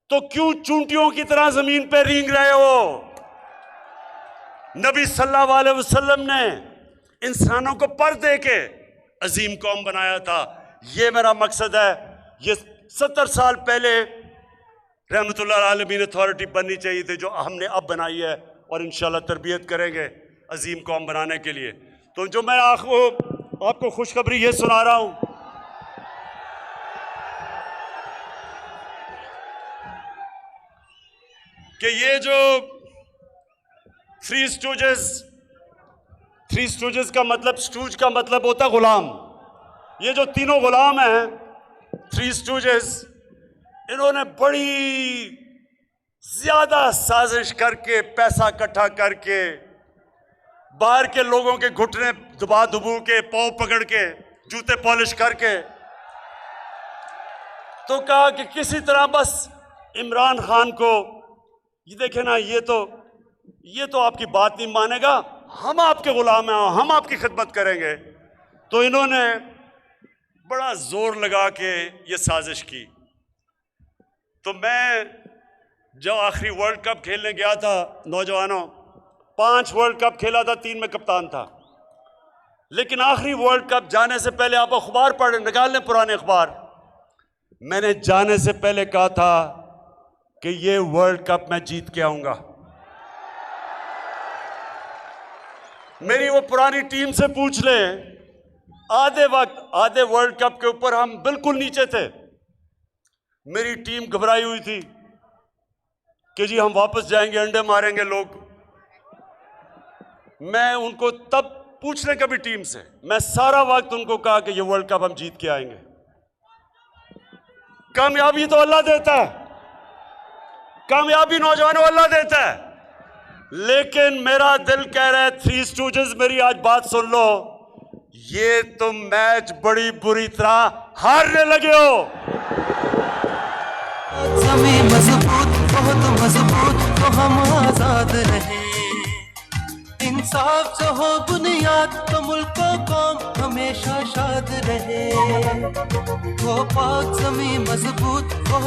तो क्यों चूंटियों की तरह जमीन पे रेंग रहे हो। नबी सल्लल्लाहु अलैहि वसल्लम ने इंसानों को पर दे के अजीम कौम बनाया था। ये मेरा मकसद है। ये 70 साल पहले रहमतुल्लाह आलमीन अथॉरिटी बननी चाहिए थी, जो हमने अब बनाई है, और इंशाल्लाह तरबियत करेंगे अजीम कौम बनाने के लिए। तो जो मैं आपको खुशखबरी ये सुना रहा हूं कि ये जो थ्री स्टूजेस का मतलब, स्टूज का मतलब होता है गुलाम। ये जो तीनों गुलाम हैं, थ्री स्टूजेस, इन्होंने बड़ी ज्यादा साजिश करके, पैसा इकट्ठा करके बाहर के लोगों के घुटने दबा दुबू के, पाँव पकड़ के, जूते पॉलिश करके, तो कहा कि किसी तरह बस इमरान खान को, ये देखे ना, ये तो आपकी बात नहीं मानेगा, हम आपके गुलाम हैं, हम आपकी खिदमत करेंगे। तो इन्होंने बड़ा जोर लगा के ये साजिश की। तो मैं जब आखिरी वर्ल्ड कप खेलने गया था, नौजवानों, 5 वर्ल्ड कप खेला था, 3 में कप्तान था, लेकिन आखिरी वर्ल्ड कप जाने से पहले, आप अखबार पढ़ निकाल लें, पुराने अखबार, मैंने जाने से पहले कहा था कि ये वर्ल्ड कप मैं जीत के आऊंगा। मेरी वो पुरानी टीम से पूछ लें, आधे वर्ल्ड कप के ऊपर हम बिल्कुल नीचे थे, मेरी टीम घबराई हुई थी कि जी हम वापस जाएंगे, अंडे मारेंगे लोग। मैं उनको तब पूछने कभी टीम से, मैं सारा वक्त उनको कहा कि ये वर्ल्ड कप हम जीत के आएंगे। कामयाबी तो अल्लाह देता है, कामयाबी नौजवानों अल्लाह देता है, लेकिन मेरा दिल कह रहा है, थ्री स्टूजेस मेरी आज बात सुन लो, ये तुम मैच बड़ी बुरी तरह हारने लगे हो। जमीन मजबूत, बहुत मजबूत, तो हम आजाद रहे। इंसाफ जो हो बुनियाद, तो मुल्क कौम हमेशा शाद रहे। वो पाक जमीन मजबूत, बहुत